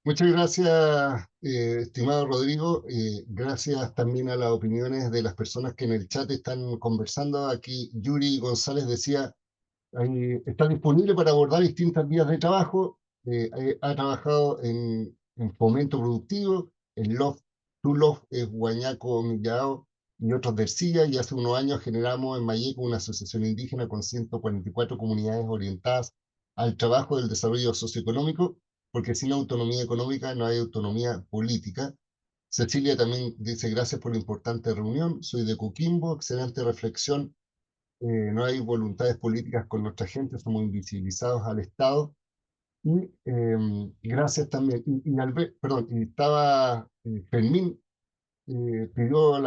Muchas gracias, estimado Rodrigo. Gracias también a las opiniones de las personas que en el chat están conversando. Aquí Yuri González decía, está disponible para abordar distintas vías de trabajo. Ha trabajado en fomento productivo, en Love to Love, Huañaco, Millao y otros de Ercilla, y hace unos años generamos en Mayeco una asociación indígena con 144 comunidades orientadas al trabajo del desarrollo socioeconómico, porque sin autonomía económica no hay autonomía política. Cecilia también dice, gracias por la importante reunión, soy de Coquimbo, excelente reflexión. No hay voluntades políticas con nuestra gente, somos invisibilizados al Estado. Y gracias también. Perdón, y estaba Fermín, pidió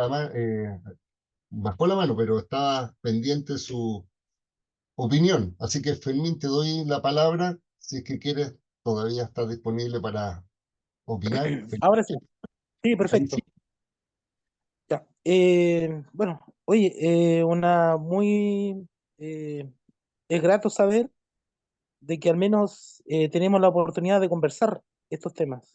bajó la mano, pero estaba pendiente su opinión. Así que Fermín, te doy la palabra. Si es que quieres, todavía estás disponible para opinar. Ahora sí, sí, Ahí perfecto. sí. Ya. Bueno, oye, una muy es grato saber de que al menos tenemos la oportunidad de conversar estos temas.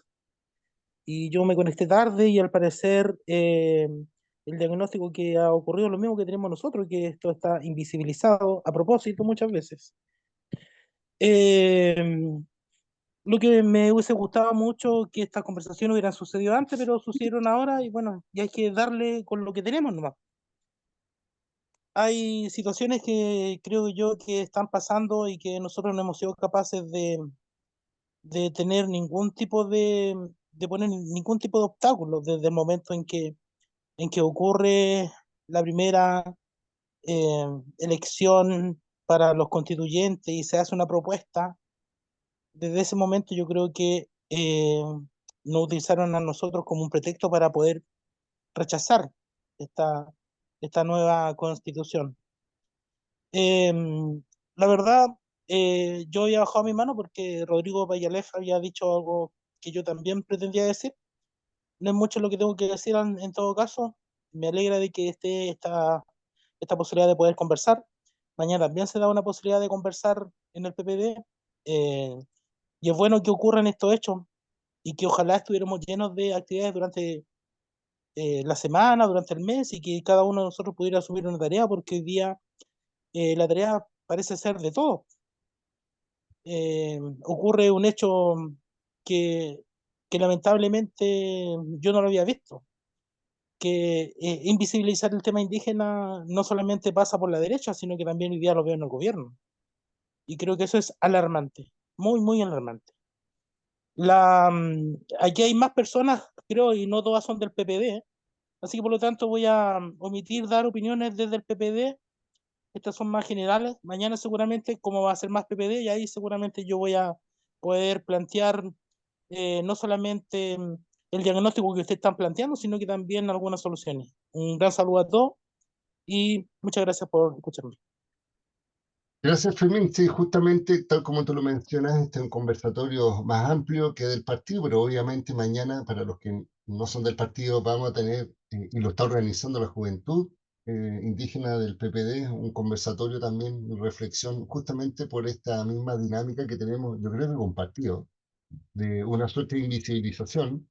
Y yo me conecté tarde y al parecer el diagnóstico que ha ocurrido es lo mismo que tenemos nosotros, que esto está invisibilizado a propósito muchas veces. Eh, Lo que me hubiese gustado mucho que estas conversaciones hubieran sucedido antes, pero sucedieron ahora y bueno, y hay que darle con lo que tenemos nomás. Hay situaciones que creo yo que están pasando y que nosotros no hemos sido capaces de tener ningún tipo de poner ningún tipo de obstáculo desde el momento en que ocurre la primera eh, elección para los constituyentes y se hace una propuesta. Desde ese momento yo creo que nos utilizaron a nosotros como un pretexto para poder rechazar esta, esta nueva constitución. Eh, la verdad, yo había bajado mi mano porque Rodrigo Payalef había dicho algo que yo también pretendía decir. No es mucho lo que tengo que decir en todo caso. Me alegra de que esté esta posibilidad de poder conversar. Mañana también se da una posibilidad de conversar en el PPD. eh, y es bueno que ocurran estos hechos y que ojalá estuviéramos llenos de actividades durante la semana, durante el mes y que cada uno de nosotros pudiera asumir una tarea porque hoy día la tarea parece ser de todos. Ocurre un hecho que, que lamentablemente yo no lo había visto, que invisibilizar el tema indígena no solamente pasa por la derecha, sino que también hoy día lo veo en el gobierno. Y creo que eso es alarmante, muy, muy alarmante. Aquí hay más personas, creo, y no todas son del PPD, así que por lo tanto voy a omitir dar opiniones desde el PPD. Estas son más generales. Mañana seguramente, como va a ser más PPD, y ahí seguramente yo voy a poder plantear no solamente el diagnóstico que ustedes están planteando, sino que también algunas soluciones. Un gran saludo a todos y muchas gracias por escucharme. Gracias, Fermín. Sí, justamente, tal como tú lo mencionas, este es un conversatorio más amplio que del partido, pero obviamente mañana, para los que no son del partido, vamos a tener, y lo está organizando la juventud indígena del PPD, un conversatorio también, reflexión, justamente por esta misma dinámica que tenemos, yo creo que compartido, de una suerte de invisibilización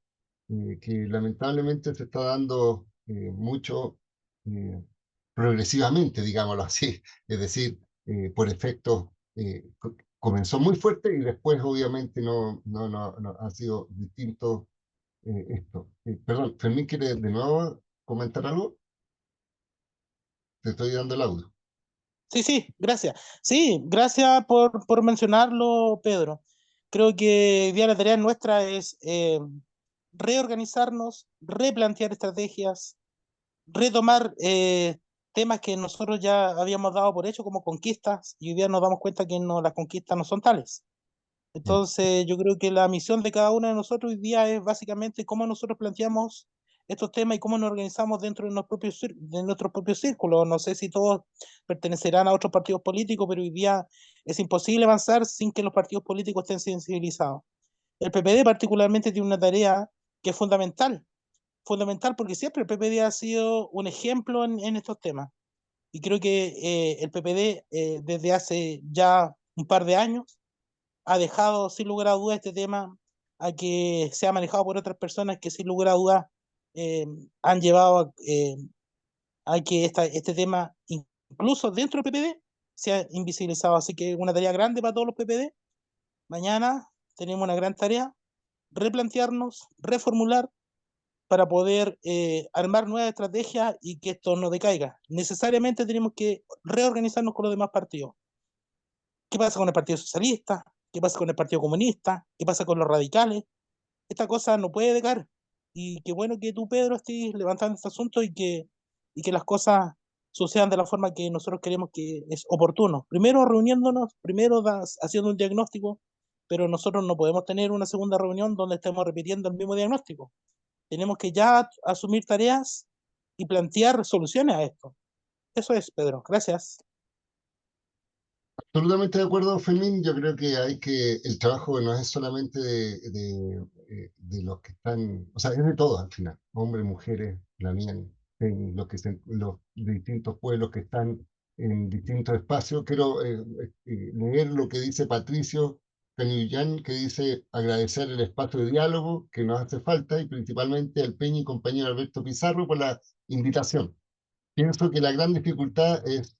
que lamentablemente se está dando mucho progresivamente, digámoslo así, es decir, por efectos, comenzó muy fuerte y después obviamente no ha sido distinto esto. Perdón, Fermín, ¿quiere de nuevo comentar algo? Te estoy dando el audio. Sí, sí, gracias. Sí, gracias por mencionarlo, Pedro. Creo que hoy día la tarea nuestra es reorganizarnos, replantear estrategias, retomar temas que nosotros ya habíamos dado por hecho como conquistas y hoy día nos damos cuenta que no, las conquistas no son tales. Entonces, yo creo que la misión de cada uno de nosotros hoy día es básicamente cómo nosotros planteamos estos temas y cómo nos organizamos dentro de nuestros propios círculos. No sé si todos pertenecerán a otros partidos políticos, pero hoy día es imposible avanzar sin que los partidos políticos estén sensibilizados. El PPD particularmente tiene una tarea que es fundamental porque siempre el PPD ha sido un ejemplo en estos temas. Y creo que el PPD desde hace ya un par de años ha dejado sin lugar a dudas este tema a que sea manejado por otras personas que sin lugar a dudas eh, han llevado a que este tema, incluso dentro del PPD, sea invisibilizado. Así que una tarea grande para todos los PPD. Mañana tenemos una gran tarea, replantearnos, reformular para poder armar nuevas estrategias y que esto no decaiga. Necesariamente tenemos que reorganizarnos con los demás partidos. ¿Qué pasa con el Partido Socialista? ¿Qué pasa con el Partido Comunista? ¿Qué pasa con los radicales? Esta cosa no puede decaer. Y qué bueno que tú, Pedro, estés levantando este asunto y que las cosas sucedan de la forma que nosotros queremos que es oportuno. Primero reuniéndonos, primero haciendo un diagnóstico, pero nosotros no podemos tener una segunda reunión donde estemos repitiendo el mismo diagnóstico. Tenemos que ya asumir tareas y plantear soluciones a esto. Eso es, Pedro. Gracias. Absolutamente de acuerdo, Fermín. Yo creo que el trabajo no es solamente de los que están, o sea, es de todos al final, hombres, mujeres, la mía, los distintos pueblos que están en distintos espacios. Quiero leer lo que dice Patricio Canillán, que dice agradecer el espacio de diálogo que nos hace falta y principalmente al Peña y compañero Alberto Pizarro por la invitación. Pienso que la gran dificultad es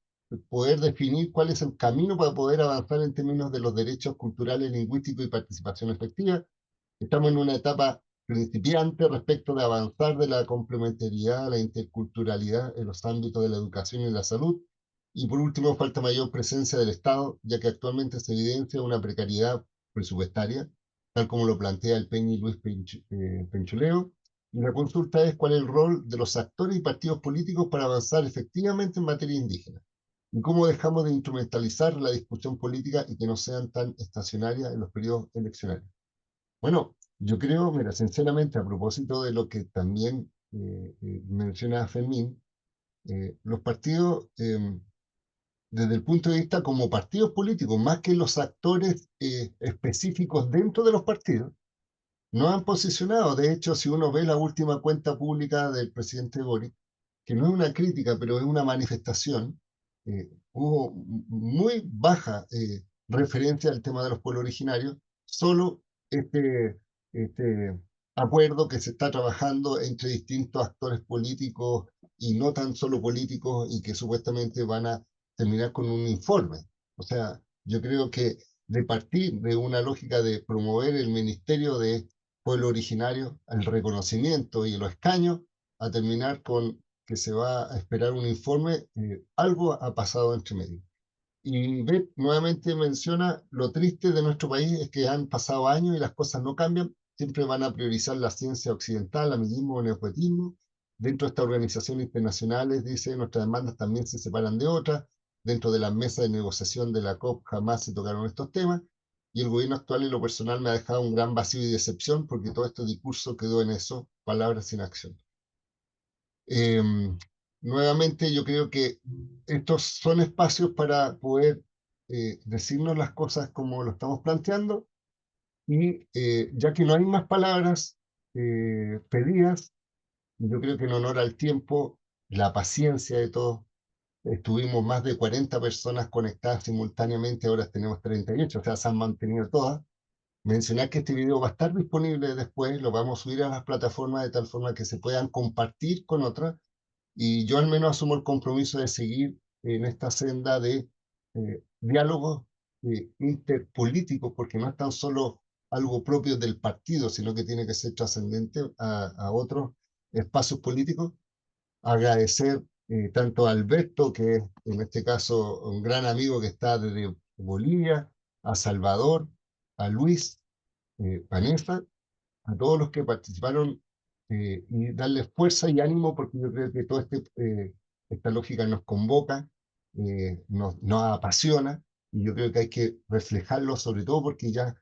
poder definir cuál es el camino para poder avanzar en términos de los derechos culturales, lingüísticos y participación efectiva. Estamos en una etapa principiante respecto de avanzar de la complementariedad, la interculturalidad en los ámbitos de la educación y la salud. Y por último, falta mayor presencia del Estado, ya que actualmente se evidencia una precariedad presupuestaria, tal como lo plantea el Peña y Luis Penchuleo. Y la consulta es cuál es el rol de los actores y partidos políticos para avanzar efectivamente en materia indígena. Y cómo dejamos de instrumentalizar la discusión política y que no sean tan estacionarias en los periodos eleccionarios. Bueno, yo creo, mira, sinceramente, a propósito de lo que también menciona Fermín, los partidos, desde el punto de vista como partidos políticos, más que los actores específicos dentro de los partidos, no han posicionado. De hecho, si uno ve la última cuenta pública del presidente Boric, que no es una crítica, pero es una manifestación, hubo muy baja referencia al tema de los pueblos originarios, solo este acuerdo que se está trabajando entre distintos actores políticos y no tan solo políticos y que supuestamente van a terminar con un informe. O sea, yo creo que de partir de una lógica de promover el Ministerio de Pueblo Originario, el reconocimiento y los escaños, a terminar con que se va a esperar un informe, algo ha pasado entre medio. Y Beth nuevamente menciona lo triste de nuestro país es que han pasado años y las cosas no cambian, siempre van a priorizar la ciencia occidental, amiguismo o neopotismo. Dentro de estas organizaciones internacionales, dice, nuestras demandas también se separan de otras. Dentro de las mesas de negociación de la COP jamás se tocaron estos temas. Y el gobierno actual en lo personal me ha dejado un gran vacío y decepción porque todo este discurso quedó en eso, palabras sin acción. Eh, Nuevamente yo creo que estos son espacios para poder decirnos las cosas como lo estamos planteando y ya que no hay más palabras, pedidas. Yo creo que en honor al tiempo, la paciencia de todos, estuvimos más de 40 personas conectadas simultáneamente, ahora tenemos 38, o sea, se han mantenido todas. Mencionar que este video va a estar disponible después, lo vamos a subir a las plataformas de tal forma que se puedan compartir con otras, y yo al menos asumo el compromiso de seguir en esta senda de diálogos interpolíticos, porque no es tan solo algo propio del partido, sino que tiene que ser trascendente a otros espacios políticos. Agradecer tanto a Alberto, que es en este caso un gran amigo que está desde Bolivia, a Salvador, a Luis, Vanessa, a todos los que participaron, y darles fuerza y ánimo, porque yo creo que toda esta lógica nos convoca, nos apasiona, y yo creo que hay que reflejarlo, sobre todo porque ya,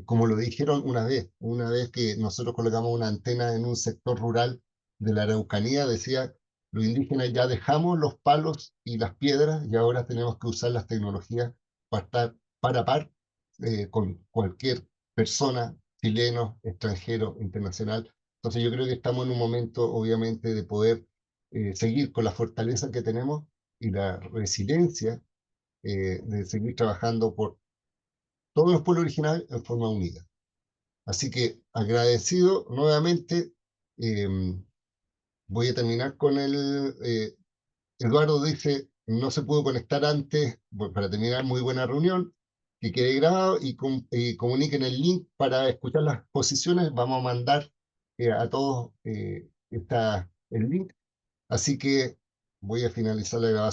como lo dijeron una vez que nosotros colocamos una antena en un sector rural de la Araucanía, decía, los indígenas ya dejamos los palos y las piedras y ahora tenemos que usar las tecnologías para estar par a par con cualquier persona, chileno, extranjero, internacional. Entonces yo creo que estamos en un momento, obviamente, de poder seguir con la fortaleza que tenemos y la resiliencia de seguir trabajando por todos los pueblos originarios en forma unida. Así que agradecido nuevamente. Voy a terminar con Eduardo dice, no se pudo conectar antes, para terminar, muy buena reunión, que quede grabado y comuniquen el link para escuchar las posiciones. Vamos a mandar a todos el link. Así que voy a finalizar la grabación.